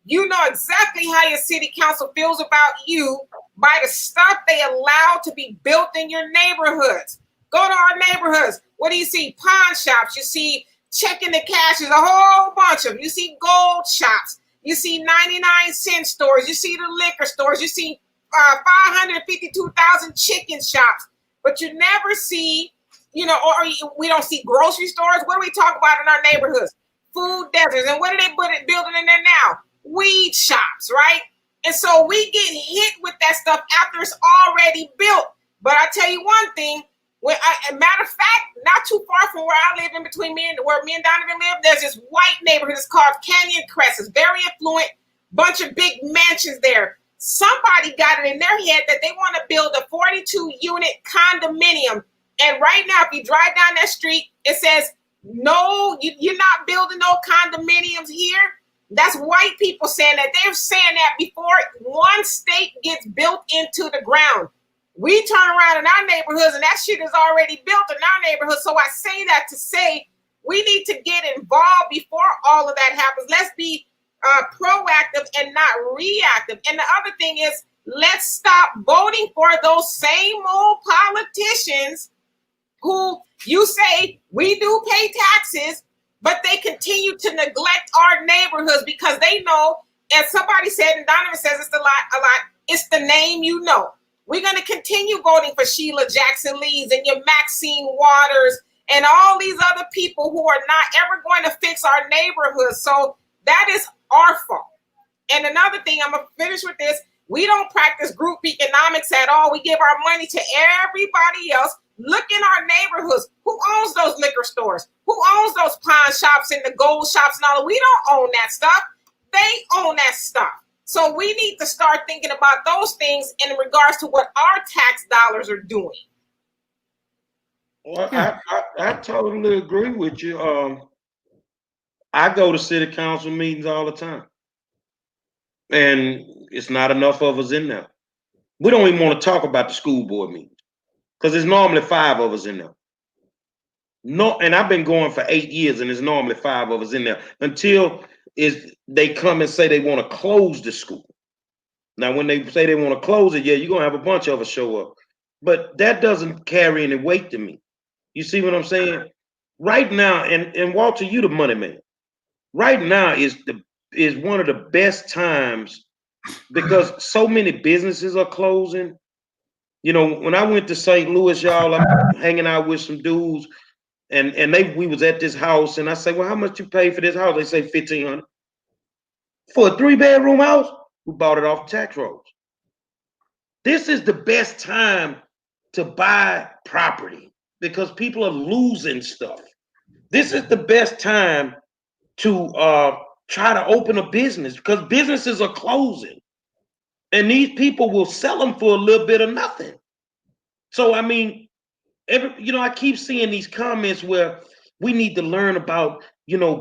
you know exactly how your city council feels about you by the stuff they allow to be built in your neighborhoods. Go to our neighborhoods. What do you see? Pawn shops. You see checking the cashes, a whole bunch of them. You see gold shops. You see 99-cent stores. You see the liquor stores. You see 552,000 chicken shops. But you never see, or we don't see grocery stores. What do we talk about in our neighborhoods? Food deserts. And what are they building in there now? Weed shops, right? And so we get hit with that stuff after it's already built. But I tell you one thing, matter of fact, not too far from where I live, where me and Donovan live, there's this white neighborhood. It's called Canyon Crest. It's very affluent, bunch of big mansions there. Somebody got it in their head that they want to build a 42-unit condominium. And right now, if you drive down that street, it says, no, you're not building no condominiums here. That's white people saying that. They're saying that before one state gets built into the ground. We turn around in our neighborhoods and that shit is already built in our neighborhood. So I say that to say we need to get involved before all of that happens. Let's be proactive and not reactive. And the other thing is, let's stop voting for those same old politicians who you say we do pay taxes, but they continue to neglect our neighborhoods because they know, as somebody said, and Donovan says it's a lot, it's the name you know. We're going to continue voting for Sheila Jackson Lee's and your Maxine Waters and all these other people who are not ever going to fix our neighborhoods. So that is our fault. And another thing, I'm going to finish with this. We don't practice group economics at all. We give our money to everybody else. Look in our neighborhoods. Who owns those liquor stores? Who owns those pawn shops and the gold shops and all? We don't own that stuff. They own that stuff. So we need to start thinking about those things in regards to what our tax dollars are doing. Well, I totally agree with you. I go to city council meetings all the time, and it's not enough of us in there. We don't even want to talk about the school board meetings because there's normally 5 of us in there. No, and I've been going for 8 years, and there's normally 5 of us in there until they come and say they want to close the school. Now, when they say they want to close it, yeah, you're gonna have a bunch of us show up, but that doesn't carry any weight to me. You see what I'm saying? Right now, and Walter, you the money man. Right now is one of the best times because so many businesses are closing. You know, when I went to St. Louis, y'all, I'm hanging out with some dudes, and we was at this house, and I say, well, how much you pay for this house? They say $1,500 for a 3-bedroom house. We bought it off tax rolls. This is the best time to buy property because people are losing stuff. This is the best time to try to open a business because businesses are closing, and these people will sell them for a little bit of nothing. So I mean, I keep seeing these comments where we need to learn about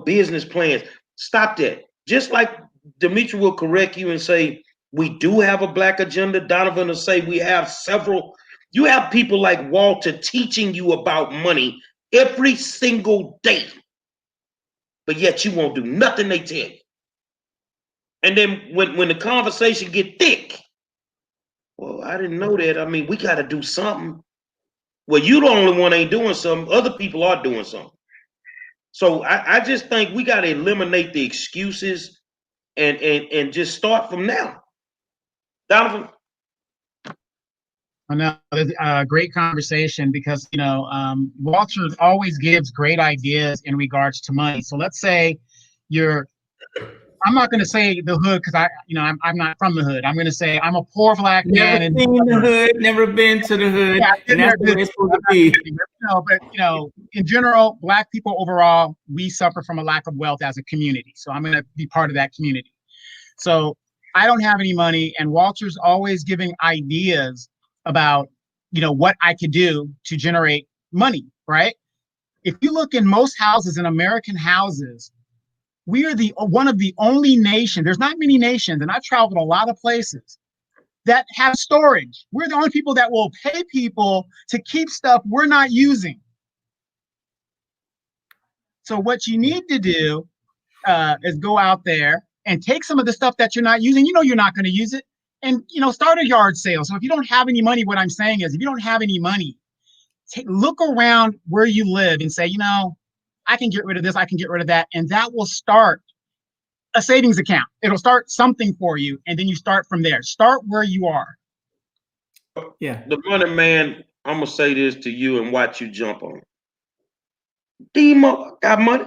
business plans. Stop that. Just like Dimitri will correct you and say we do have a black agenda, Donovan will say we have several. You have people like Walter teaching you about money every single day, but yet you won't do nothing they tell you. And then when the conversation get thick, well, I didn't know that. I mean, we got to do something. Well, you the only one ain't doing something. Other people are doing something. So I just think we got to eliminate the excuses and just start from now. Donovan? Another great conversation because, Walter always gives great ideas in regards to money. So let's say I'm not going to say the hood because I'm not from the hood. I'm going to say I'm a poor black man. Never seen the hood, never been to the hood, and that's the way it's supposed to be. But in general, black people overall, we suffer from a lack of wealth as a community. So I'm going to be part of that community. So I don't have any money, and Walter's always giving ideas about what I could do to generate money. Right? If you look in most houses, in American houses, we are one of the only nations. There's not many nations, and I've traveled a lot of places that have storage. We're the only people that will pay people to keep stuff we're not using. So what you need to do is go out there and take some of the stuff that you're not using. You're not going to use it, and start a yard sale. So if you don't have any money, what I'm saying is, if you don't have any money, look around where you live and say, I can get rid of this, I can get rid of that. And that will start a savings account. It'll start something for you. And then you start from there. Start where you are. Yeah. The money man, I'm going to say this to you and watch you jump on it. These motherfuckers got money.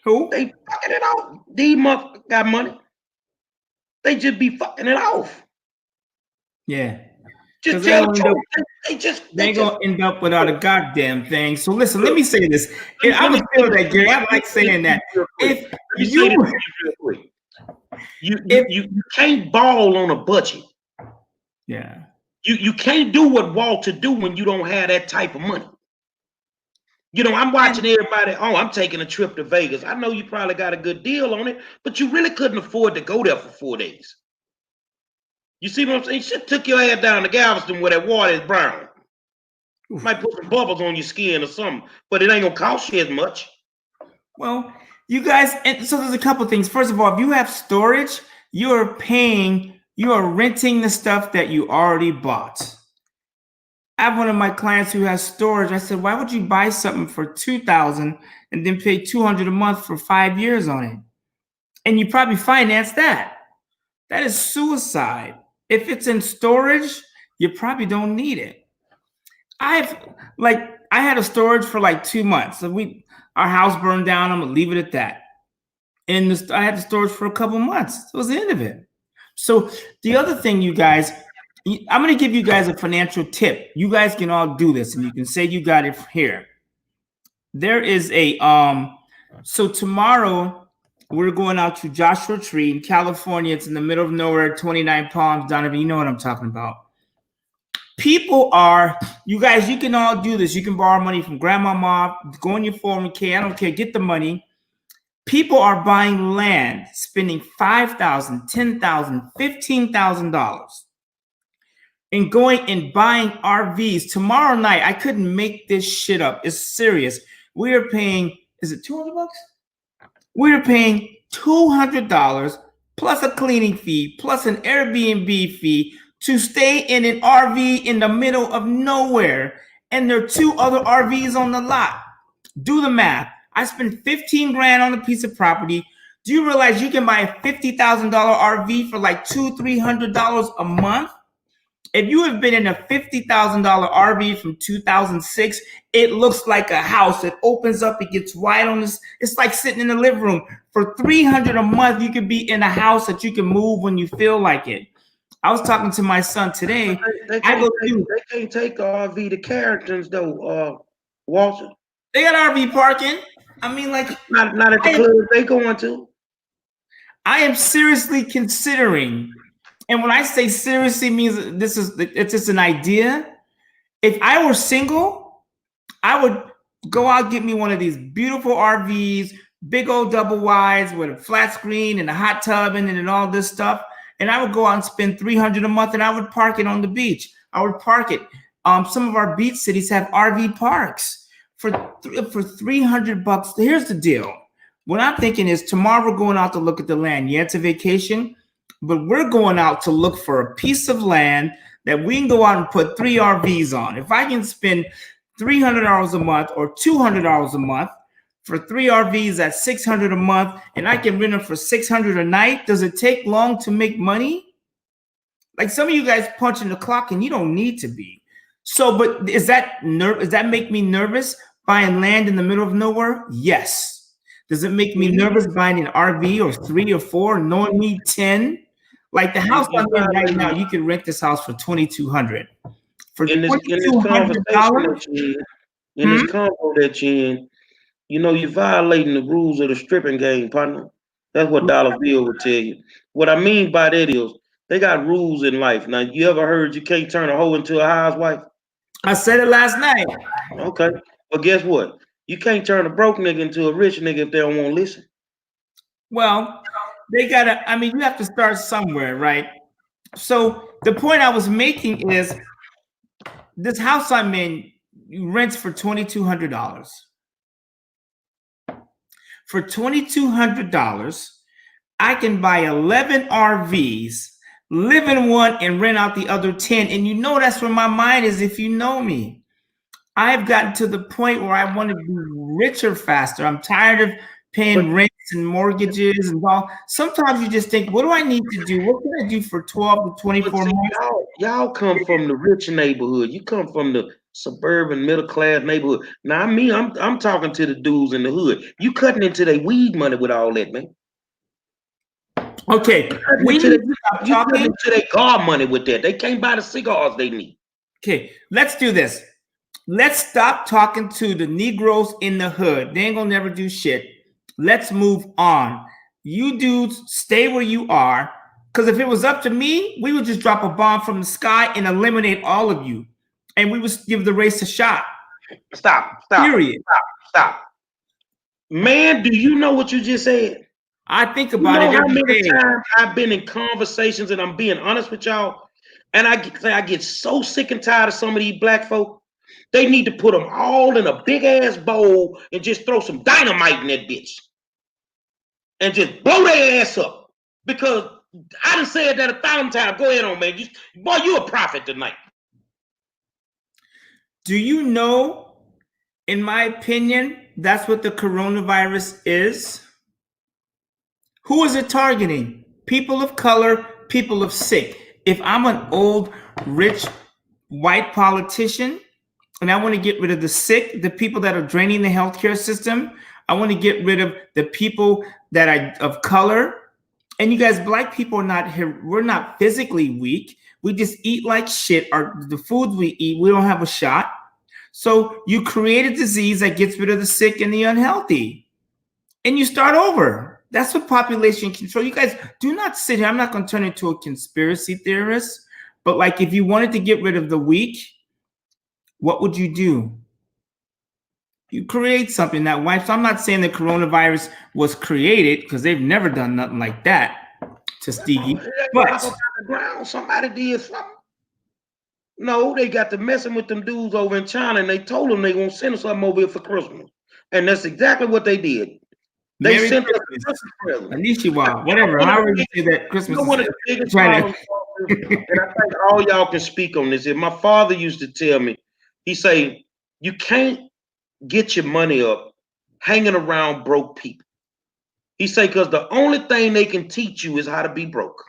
Who? They fucking it off. These motherfuckers got money. They just be fucking it off. Yeah. Just tell the truth. They gonna end up without a goddamn thing. So listen, let me say this. I would feel that, Gary. I like saying that. If you can't ball on a budget. Yeah. You can't do what Walter do when you don't have that type of money. I'm watching everybody. Oh, I'm taking a trip to Vegas. I know you probably got a good deal on it, but you really couldn't afford to go there for 4 days. You see what I'm saying? You should took your ass down to Galveston where that water is brown. Oof. Might put some bubbles on your skin or something, but it ain't gonna cost you as much. Well, you guys, and so there's a couple of things. First of all, if you have storage, you are renting the stuff that you already bought. I have one of my clients who has storage. I said, why would you buy something for $2,000 and then pay $200 a month for 5 years on it? And you probably finance that. That is suicide. If it's in storage, you probably don't need it. I had a storage for like 2 months. So our house burned down. I'm gonna leave it at that. And I had the storage for a couple months. That was the end of it. So the other thing, you guys, I'm gonna give you guys a financial tip. You guys can all do this, and you can say you got it here. There is so tomorrow We're going out to Joshua Tree in California. It's in the middle of nowhere, 29 Palms. Donovan, you know what I'm talking about. People are, you guys, you can all do this. You can borrow money from grandmama, go in your 401k. I don't care. Get the money. People are buying land, spending $5,000, $10,000, $15,000 and going and buying RVs. Tomorrow night, I couldn't make this shit up. It's serious. We are paying, is it $200? We're paying $200 plus a cleaning fee, plus an Airbnb fee to stay in an RV in the middle of nowhere. And there are 2 other RVs on the lot. Do the math. I spent 15 grand on a piece of property. Do you realize you can buy a $50,000 RV for like $200-300 a month? If you have been in a $50,000 RV from 2006, it looks like a house. It opens up, it gets wide on this. It's like sitting in the living room. For $300 a month, you could be in a house that you can move when you feel like it. I was talking to my son today. They can't take RV to Carrington's though, Walter. They got RV parking. I mean, like not at the club they going to. I am seriously considering, and when I say seriously means it's just an idea. If I were single, I would go out, get me one of these beautiful RVs, big old double wides with a flat screen and a hot tub in it and all this stuff. And I would go out and spend $300 a month and I would park it on the beach. I would park it. Some of our beach cities have RV parks for $300. Here's the deal. What I'm thinking is tomorrow we're going out to look at the land. Yeah, it's a vacation, but we're going out to look for a piece of land that we can go out and put 3 RVs on. If I can spend $300 a month or $200 a month for 3 RVs at $600 a month, and I can rent them for $600 a night, does it take long to make money? Like some of you guys punching the clock and you don't need to be. So, but does that make me nervous buying land in the middle of nowhere? Yes. Does it make me nervous buying an RV or 3 or 4, knowing me 10? Like the house I'm in right now, you can rent this house for $2,200. For $2,200, in this combo that you're in, you know you're violating the rules of the stripping game, partner. That's what Dollar Bill would tell you. What I mean by that is they got rules in life. Now, you ever heard you can't turn a hoe into a housewife? I said it last night. Okay. But guess what? You can't turn a broke nigga into a rich nigga if they don't want to listen. Well, you have to start somewhere, right? So the point I was making is this house I'm in rents for $2,200. For $2,200, I can buy 11 RVs, live in one, and rent out the other 10. And you know that's where my mind is if you know me. I've gotten to the point where I want to be richer faster. I'm tired of paying rents and mortgages and all. Sometimes you just think, what do I need to do? What can I do for 12 to 24 months? Y'all come from the rich neighborhood. You come from the suburban middle class neighborhood. Now, I'm talking to the dudes in the hood. You cutting into their weed money with all that, man. Okay, you cutting into their car money with that. They can't buy the cigars they need. Okay, let's do this. Let's stop talking to the Negroes in the hood. They ain't gonna never do shit. Let's move on. You dudes stay where you are, because if it was up to me, we would just drop a bomb from the sky and eliminate all of you, and we would give the race a shot. Stop. Period. Stop. Man, do you know what you just said? I think about it every day. Times I've been in conversations, and I'm being honest with y'all, and I get so sick and tired of some of these black folk. They need to put them all in a big ass bowl and just throw some dynamite in that bitch and just blow their ass up. Because I done said that 1,000 times. Go ahead on, man. Boy, you a prophet tonight. Do you know, in my opinion, that's what the coronavirus is? Who is it targeting? People of color, people of sick. If I'm an old, rich, white politician, and I want to get rid of the sick, the people that are draining the healthcare system. I want to get rid of the people that are of color. And you guys, black people are not here. We're not physically weak. We just eat like shit. The foods we eat, we don't have a shot. So you create a disease that gets rid of the sick and the unhealthy. And you start over. That's what population control. You guys do not sit here. I'm not going to turn into a conspiracy theorist, but like if you wanted to get rid of the weak, what would you do? You create something that wipes. I'm not saying the coronavirus was created because they've never done nothing like that to Stevie. But the ground, somebody did something. No, they got to messing with them dudes over in China, and they told them they gonna send us something over here for Christmas, and that's exactly what they did. They Merry sent us Christmas. a Christmas present. Konnichiwa, whatever. However you say that Christmas. You know, one of the biggest problems, and I think all y'all can speak on this. Is my father used to tell me, he say, you can't get your money up hanging around broke people. He say, because the only thing they can teach you is how to be broke.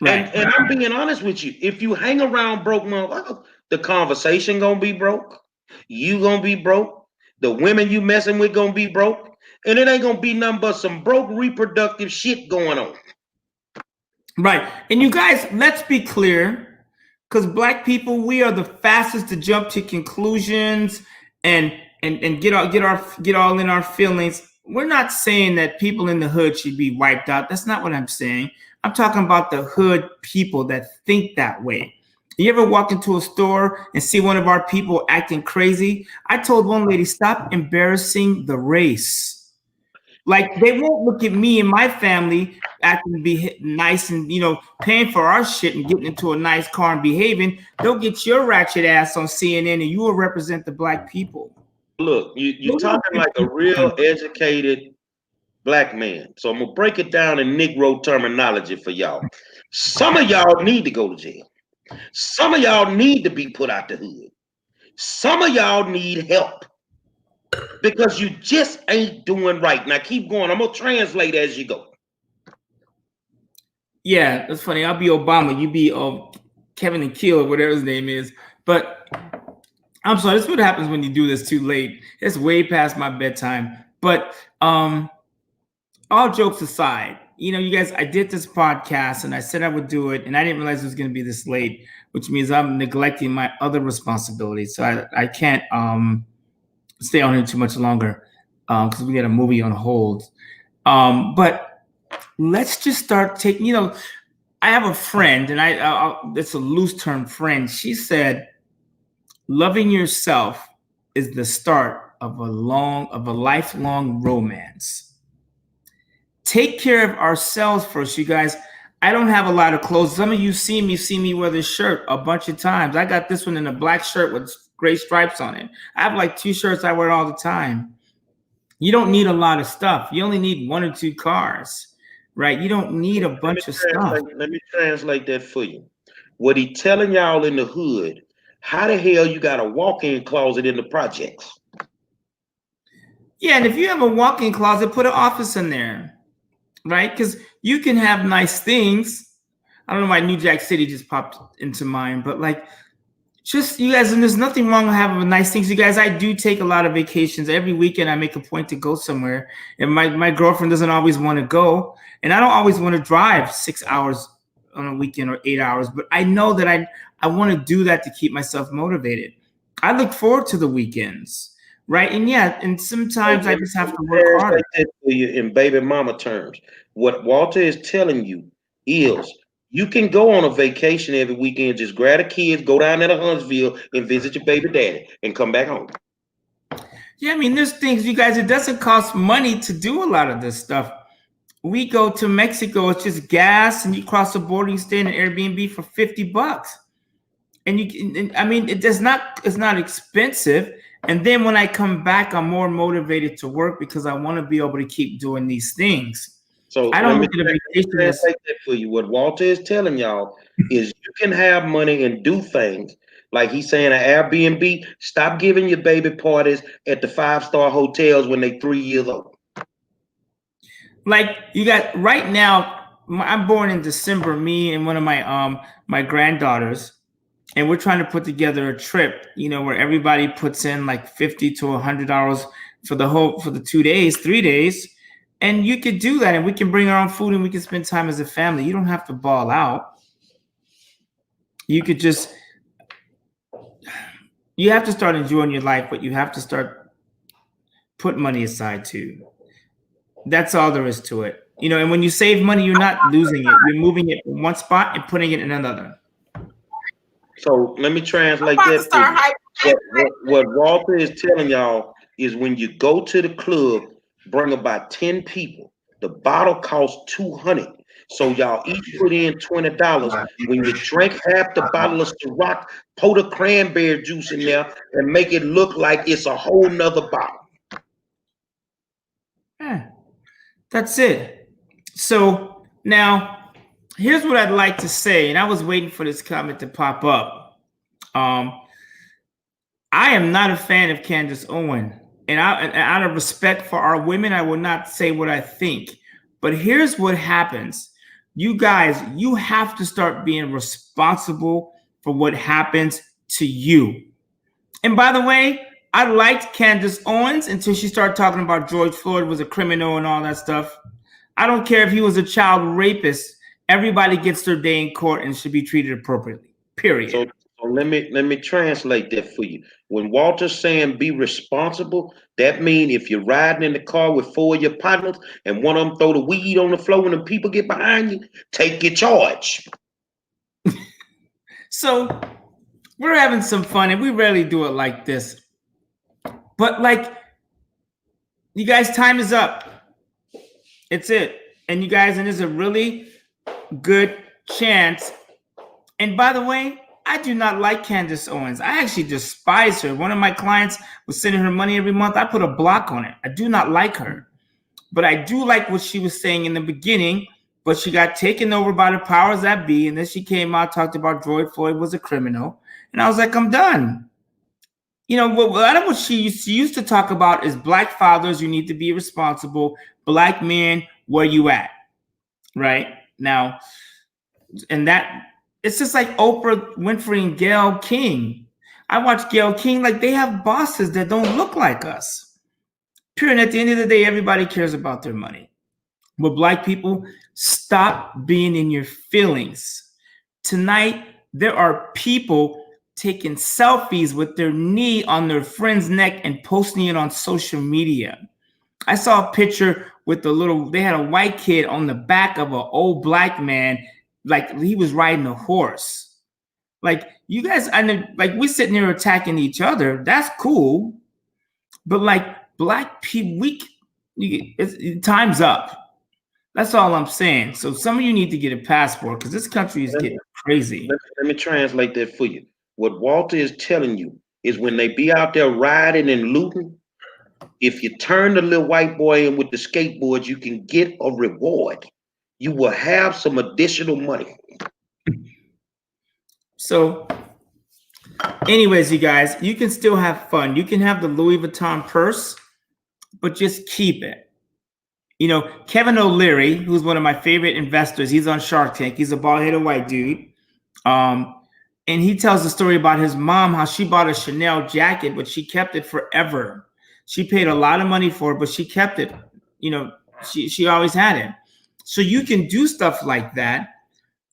Right. And I'm being honest with you. If you hang around broke motherfuckers, the conversation gonna be broke. You gonna be broke. The women you messing with gonna be broke. And it ain't gonna be nothing but some broke reproductive shit going on. Right. And you guys, let's be clear, because Black people, we are the fastest to jump to conclusions and get all in our feelings. We're not saying that people in the hood should be wiped out. That's not what I'm saying. I'm talking about the hood people that think that way. You ever walk into a store and see one of our people acting crazy? I told one lady, stop embarrassing the race. Like, they won't look at me and my family acting to be nice and, paying for our shit and getting into a nice car and behaving. They'll get your ratchet ass on CNN and you will represent the Black people. Look, you're talking like a real educated Black man. So I'm going to break it down in Negro terminology for y'all. Some of y'all need to go to jail. Some of y'all need to be put out the hood. Some of y'all need help because you just ain't doing right. Now keep going. I'm going to translate as you go. Yeah, that's funny. I'll be Obama. You be Kevin and Keel or whatever his name is. But I'm sorry. This is what happens when you do this too late. It's way past my bedtime. But all jokes aside, you guys, I did this podcast and I said I would do it, and I didn't realize it was going to be this late, which means I'm neglecting my other responsibilities. So I can't stay on here too much longer because we got a movie on hold. But let's just start taking, I have a friend, and it's a loose term friend. She said, loving yourself is the start of a lifelong romance. Take care of ourselves first, you guys. I don't have a lot of clothes. Some of you see me wear this shirt a bunch of times. I got this one in a black shirt with gray stripes on it. I have like 2 shirts I wear all the time. You don't need a lot of stuff. You only need 1 or 2 cars, right? You don't need a bunch of stuff. Let me translate that for you. What he telling y'all in the hood, how the hell you got a walk-in closet in the projects? Yeah, and if you have a walk-in closet, put an office in there. Right? Because you can have nice things. I don't know why New Jack City just popped into mind, but just you guys, and there's nothing wrong with having nice things. You guys, I do take a lot of vacations. Every weekend I make a point to go somewhere. And my girlfriend doesn't always want to go. And I don't always want to drive 6 hours on a weekend or 8 hours. But I know that I want to do that to keep myself motivated. I look forward to the weekends. Right. And yeah, and sometimes I just have to work hard. For you in baby mama terms. What Walter is telling you is you can go on a vacation every weekend, just grab the kids, go down there to Huntsville and visit your baby daddy and come back home. Yeah, I mean, there's things, you guys, it doesn't cost money to do a lot of this stuff. We go to Mexico, it's just gas, and you cross the border, you stay in an Airbnb for $50. And it's not expensive. And then when I come back, I'm more motivated to work because I want to be able to keep doing these things. So I don't look at a vacation as that for you. What Walter is telling y'all is you can have money and do things. Like he's saying an Airbnb, stop giving your baby parties at the 5-star hotels when they're 3 years old. Like you got right now, I'm born in December, me and one of my granddaughters. And we're trying to put together a trip, where everybody puts in like $50 to $100 for the 2 days, 3 days. And you could do that, and we can bring our own food and we can spend time as a family. You don't have to ball out. You have to start enjoying your life, but you have to start putting money aside too. That's all there is to it. You know, and when you save money, you're not losing it. You're moving it from one spot and putting it in another. So let me translate I'm about that to start for you. hyping. What Walter is telling y'all is when you go to the club, bring about 10 people. The bottle costs $200. So y'all each put in $20. When you drink half the bottle of Ciroc, pour the cranberry juice in there and make it look like it's a whole nother bottle. Yeah, that's it. So now here's what I'd like to say, and I was waiting for this comment to pop up. I am not a fan of Candace Owen, and out of respect for our women, I will not say what I think. But here's what happens. You guys, you have to start being responsible for what happens to you. And by the way, I liked Candace Owens until she started talking about George Floyd was a criminal and all that stuff. I don't care if he was a child rapist. Everybody gets their day in court and should be treated appropriately. Period. So let me translate that for you. When Walter's saying be responsible, that means if you're riding in the car with 4 of your partners and one of them throw the weed on the floor and the people get behind you, take your charge. So we're having some fun, and we rarely do it like this. But like, you guys, time is up. It's it. And you guys, and there's a really good chance. And by the way, I do not like Candace Owens. I actually despise her. One of my clients was sending her money every month. I put a block on it. I do not like her. But I do like what she was saying in the beginning. But she got taken over by the powers that be. And then she came out, talked about George Floyd was a criminal. And I was like, I'm done. You know, a lot of what she used to talk about is Black fathers, you need to be responsible. Black men, where you at? Right? Now, and that, it's just like Oprah Winfrey and Gayle King. I watch Gayle King, like they have bosses that don't look like us. Period. At the end of the day, everybody cares about their money. But Black people, stop being in your feelings. Tonight, there are people taking selfies with their knee on their friend's neck and posting it on social media. I saw a picture with they had a white kid on the back of an old Black man, like he was riding a horse. Like, you guys, I know, like, we're sitting here attacking each other. That's cool. But like, Black people, time's up. That's all I'm saying. So some of you need to get a passport because this country is getting crazy. Let me translate that for you. What Walter is telling you is when they be out there riding and looting, if you turn the little white boy in with the skateboard, you can get a reward. You will have some additional money. So anyways, you guys, you can still have fun. You can have the Louis Vuitton purse, but just keep it. You know, Kevin O'Leary, who's one of my favorite investors, he's on Shark Tank. He's a bald-headed white dude. And he tells the story about his mom, how she bought a Chanel jacket, but she kept it forever. She paid a lot of money for it, but she kept it. You know, she always had it. So you can do stuff like that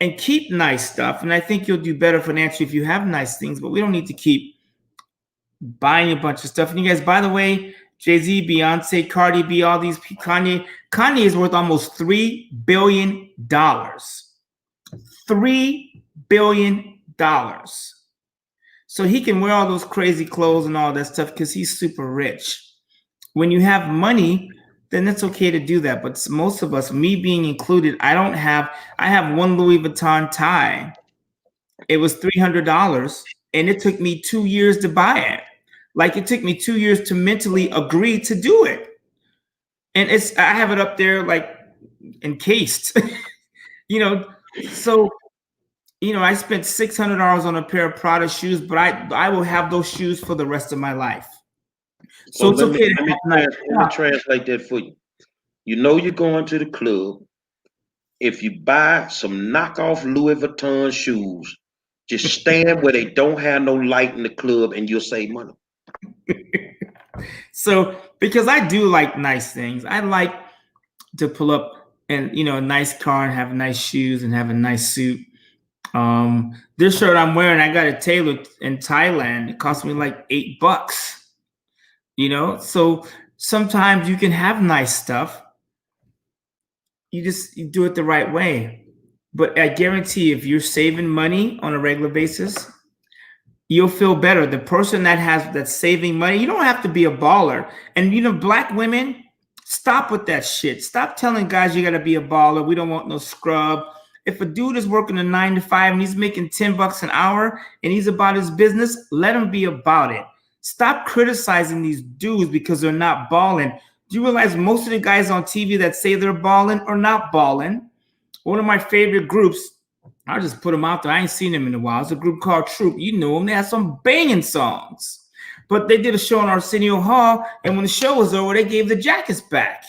and keep nice stuff. And I think you'll do better financially if you have nice things, but we don't need to keep buying a bunch of stuff. And you guys, by the way, Jay-Z, Beyonce, Cardi B, all these, Kanye is worth almost $3 billion. $3 billion. So he can wear all those crazy clothes and all that stuff because he's super rich. When you have money, then it's okay to do that. But most of us, me being included, I have one Louis Vuitton tie. It was $300 and it took me 2 years to buy it. Like, it took me 2 years to mentally agree to do it. And I have it up there like encased, you know. So, you know, I spent $600 on a pair of Prada shoes, but I will have those shoes for the rest of my life. So it's okay. Let me translate that for you. You know, you're going to the club. If you buy some knockoff Louis Vuitton shoes, just stand where they don't have no light in the club and you'll save money. So, because I do like nice things, I like to pull up and, you know, a nice car and have nice shoes and have a nice suit. This shirt I'm wearing, I got it tailored in Thailand. It cost me like $8, you know? So sometimes you can have nice stuff, you do it the right way. But I guarantee if you're saving money on a regular basis, you'll feel better. The person that's saving money, you don't have to be a baller. And black women, stop with that shit. Stop telling guys you gotta be a baller. We don't want no scrub. If a dude is working a 9 to 5 and he's making $10 an hour and he's about his business, let him be about it. Stop criticizing these dudes because they're not balling. Do you realize most of the guys on TV that say they're balling are not balling? One of my favorite groups, I'll just put them out there. I ain't seen them in a while. It's a group called Troop. You know them. They had some banging songs. But they did a show in Arsenio Hall, and when the show was over, they gave the jackets back.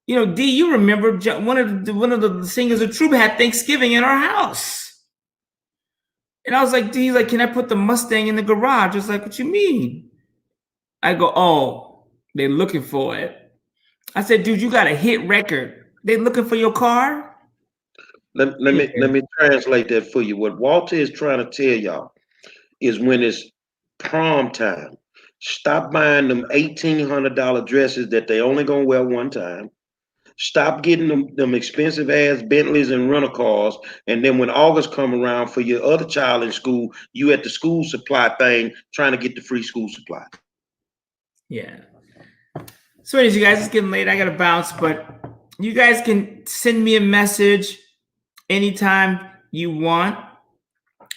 D, you remember one of the singers of Troop had Thanksgiving in our house. And I was like, D, he's like, can I put the Mustang in the garage? I was like, what you mean? I go, oh, they're looking for it. I said, dude, you got a hit record. They looking for your car? Let me translate that for you. What Walter is trying to tell y'all is when it's prom time, stop buying them $1,800 dresses that they only gonna wear one time. Stop getting them expensive ass Bentleys and rental cars, and then when August come around for your other child in school, you at the school supply thing trying to get the free school supply. Yeah. So anyways, you guys, it's getting late. I gotta bounce, but you guys can send me a message anytime you want.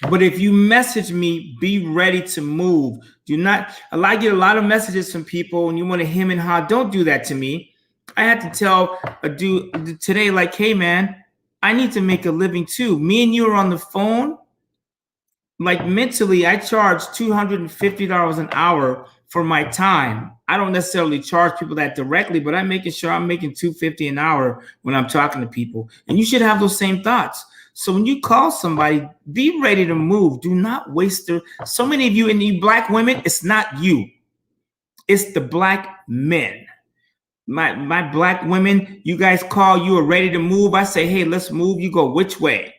But if you message me, be ready to move. I get a lot of messages from people and you want to hem and haw. Don't do that to me. I had to tell a dude today, like, hey man, I need to make a living too. Me and you are on the phone. Like mentally, I charge $250 an hour for my time. I don't necessarily charge people that directly, but I'm making sure I'm making $250 an hour when I'm talking to people. And you should have those same thoughts. So when you call somebody, be ready to move. Do not waste so many of you, and you black women, it's not you. It's the black men. My black women, you guys call, you are ready to move. I say, hey, let's move. You go, which way?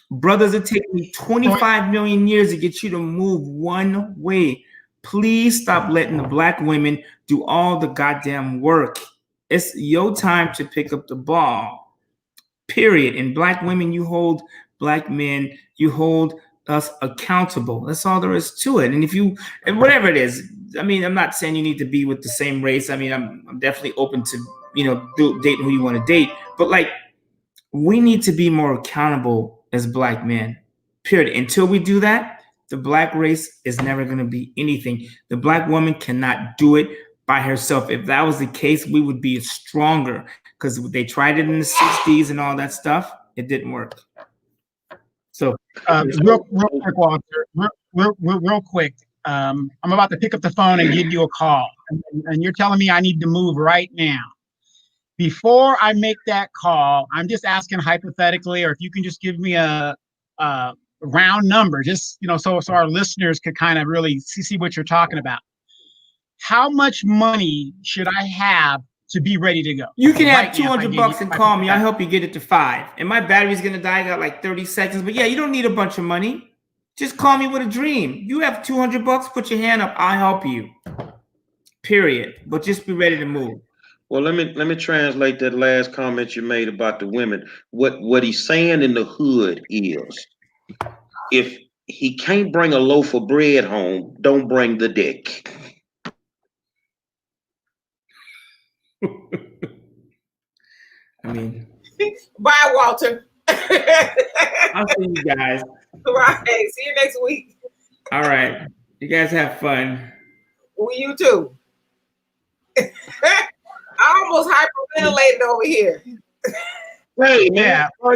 Brothers, it takes me 25 million years to get you to move one way. Please stop letting the black women do all the goddamn work. It's your time to pick up the ball, period. And black women, you hold black men, you hold us accountable. That's all there is to it. And whatever it is, I mean, I'm not saying you need to be with the same race. I mean, I'm definitely open to, dating who you want to date. But like, we need to be more accountable as black men, period. Until we do that, the black race is never going to be anything. The black woman cannot do it by herself. If that was the case, we would be stronger because they tried it in the 60s and all that stuff. It didn't work. So real quick, Walter, real quick. I'm about to pick up the phone and give you a call, and you're telling me I need to move right now. Before I make that call, I'm just asking hypothetically, or if you can just give me a round number, just so our listeners could kind of really see what you're talking about. How much money should I have to be ready to go? You can have $200 and call me. I'll help you get it to 5. And my battery's gonna die. I got like 30 seconds. But yeah, you don't need a bunch of money. Just call me with a dream. You have $200, put your hand up. I'll help you. Period. But just be ready to move. Well, let me translate that last comment you made about the women. What he's saying in the hood is, if he can't bring a loaf of bread home, don't bring the dick. I mean, bye, Walter. I'll see you guys. Right. See you next week. All right. You guys have fun. Well, you too. I almost hyperventilated over here. Hey, man. Yeah. Well,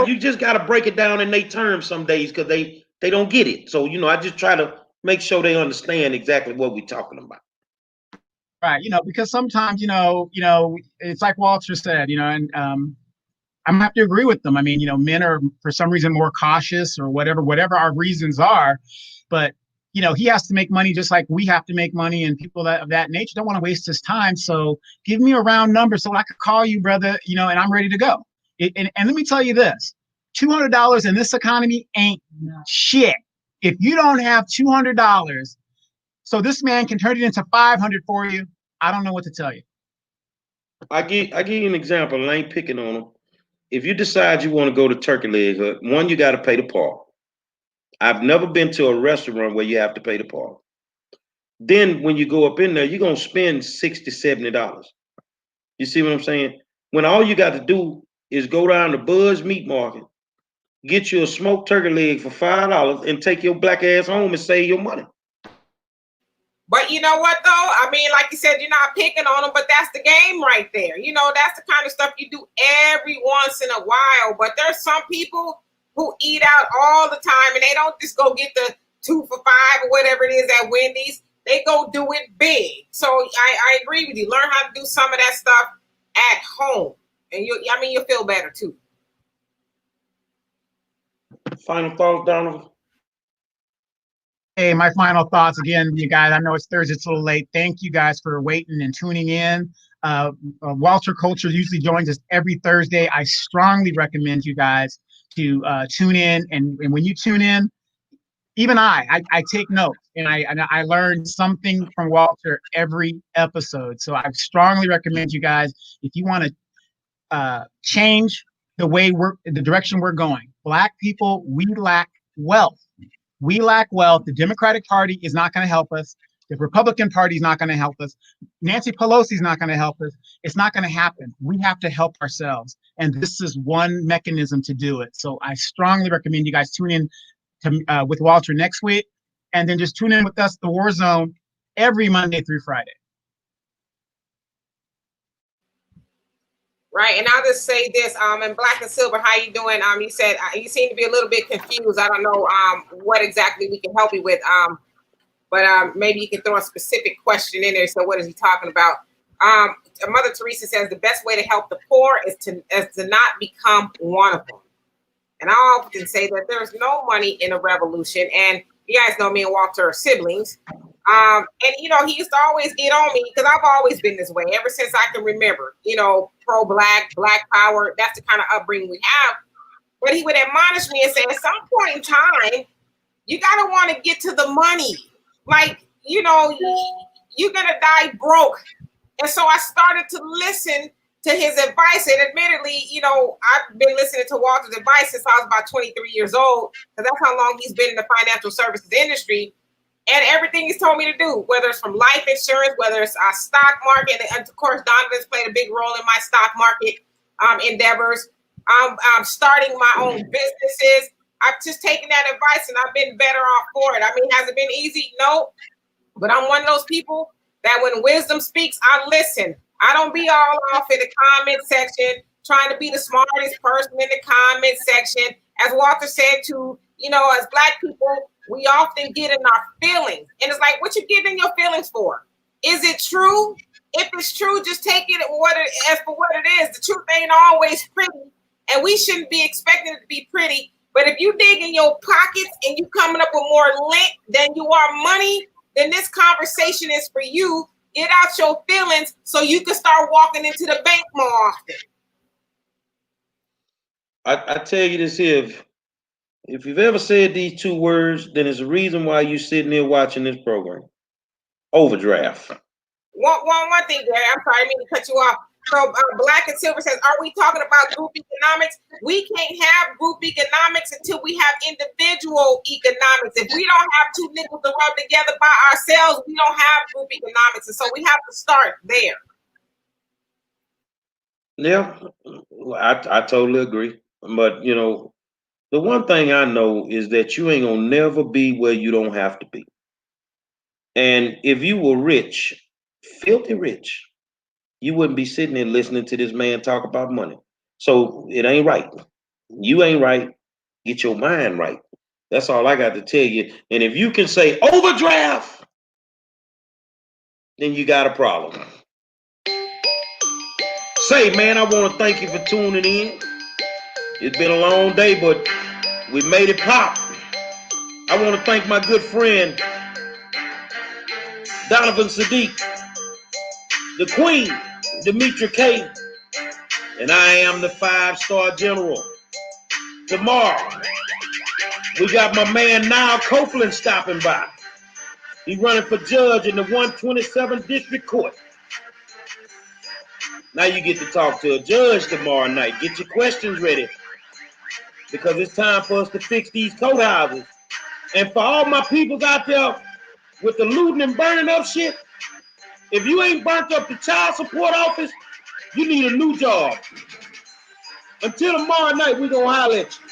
you just got to break it down in their terms some days because they don't get it. So, I just try to make sure they understand exactly what we're talking about. Right. Because sometimes, it's like Walter said, and I'm gonna have to agree with them. I mean, men are for some reason more cautious or whatever our reasons are, but he has to make money just like we have to make money, and people of that nature don't want to waste his time. So give me a round number so I could call you, brother, and I'm ready to go. And let me tell you this, $200 in this economy ain't shit. If you don't have $200, so this man can turn it into $500 for you, I don't know what to tell you. I give you an example, and I ain't picking on them. If you decide you want to go to Turkey Leg Hut, one, you got to pay the park. I've never been to a restaurant where you have to pay the park. Then when you go up in there, you're gonna spend $60, $70. You see what I'm saying? When all you got to do is go down to Bud's Meat Market, get you a smoked turkey leg for $5, and take your black ass home and save your money. But you know what, though? I mean, like you said, you're not picking on them, but that's the game right there. You know, that's the kind of stuff you do every once in a while. But there's some people who eat out all the time, and they don't just go get the 2 for $5 or whatever it is at Wendy's. They go do it big. So I agree with you. Learn how to do some of that stuff at home, and you'll feel better too. Final thoughts, Donovan? Hey, my final thoughts again, you guys. I know it's Thursday, it's a little late. Thank you guys for waiting and tuning in. Walter Culture usually joins us every Thursday. I strongly recommend you guys to tune in. And when you tune in, even I take notes, and I learn something from Walter every episode. So I strongly recommend you guys, if you want to change the direction we're going. Black people, we lack wealth. We lack wealth. The Democratic Party is not going to help us. The Republican Party is not going to help us. Nancy Pelosi is not going to help us. It's not going to happen. We have to help ourselves. And this is one mechanism to do it. So I strongly recommend you guys tune in with Walter next week. And then just tune in with us, The War Zone, every Monday through Friday. Right, and I'll just say this, and Black and Silver, how you doing? You said you seem to be a little bit confused. I don't know what exactly we can help you with, but maybe you can throw a specific question in there. So what is he talking about? Mother Teresa says the best way to help the poor is to not become one of them. And I often say that there's no money in a revolution, and you guys know me and Walter are siblings. And, he used to always get on me because I've always been this way ever since I can remember, pro-black, black power. That's the kind of upbringing we have. But he would admonish me and say, at some point in time, you got to want to get to the money. Like, you're going to die broke. And so I started to listen to his advice. And admittedly, I've been listening to Walter's advice since I was about 23 years old, because that's how long he's been in the financial services industry. And everything he's told me to do, whether it's from life insurance, whether it's our stock market, and of course, Donovan's played a big role in my stock market endeavors. I'm starting my own businesses. I've just taken that advice and I've been better off for it. I mean, has it been easy? No. But I'm one of those people that when wisdom speaks, I listen. I don't be all off in the comment section, trying to be the smartest person in the comment section. As Walter said, as Black people, we often get in our feelings. And it's like, what you getting in your feelings for? Is it true? If it's true, just take it as for what it is. The truth ain't always pretty, and we shouldn't be expecting it to be pretty. But if you dig in your pockets and you coming up with more lint than you are money, then this conversation is for you. Get out your feelings so you can start walking into the bank more often. I tell you this here, if you've ever said these two words, then there's a reason why you're sitting there watching this program. Overdraft. One thing, Gary, I'm sorry, I didn't mean to cut you off. So Black and Silver says, are we talking about group economics? We can't have group economics until we have individual economics. If we don't have two nickels to rub together by ourselves, we don't have group economics. And so we have to start there. Yeah, I totally agree. But, the one thing I know is that you ain't gonna never be where you don't have to be. And if you were rich, filthy rich, you wouldn't be sitting there listening to this man talk about money. So it ain't right. You ain't right. Get your mind right. That's all I got to tell you. And if you can say overdraft, then you got a problem. Say, man, I want to thank you for tuning in. It's been a long day, but we made it pop. I want to thank my good friend, Donovan Sadiq, the Queen, Demetra K, and I am the 5-star general. Tomorrow, we got my man Niall Copeland stopping by. He's running for judge in the 127th District Court. Now you get to talk to a judge tomorrow night. Get your questions ready. Because it's time for us to fix these courthouses. And for all my peoples out there with the looting and burning up shit, if you ain't burnt up the child support office, you need a new job. Until tomorrow night, we gonna holler at you.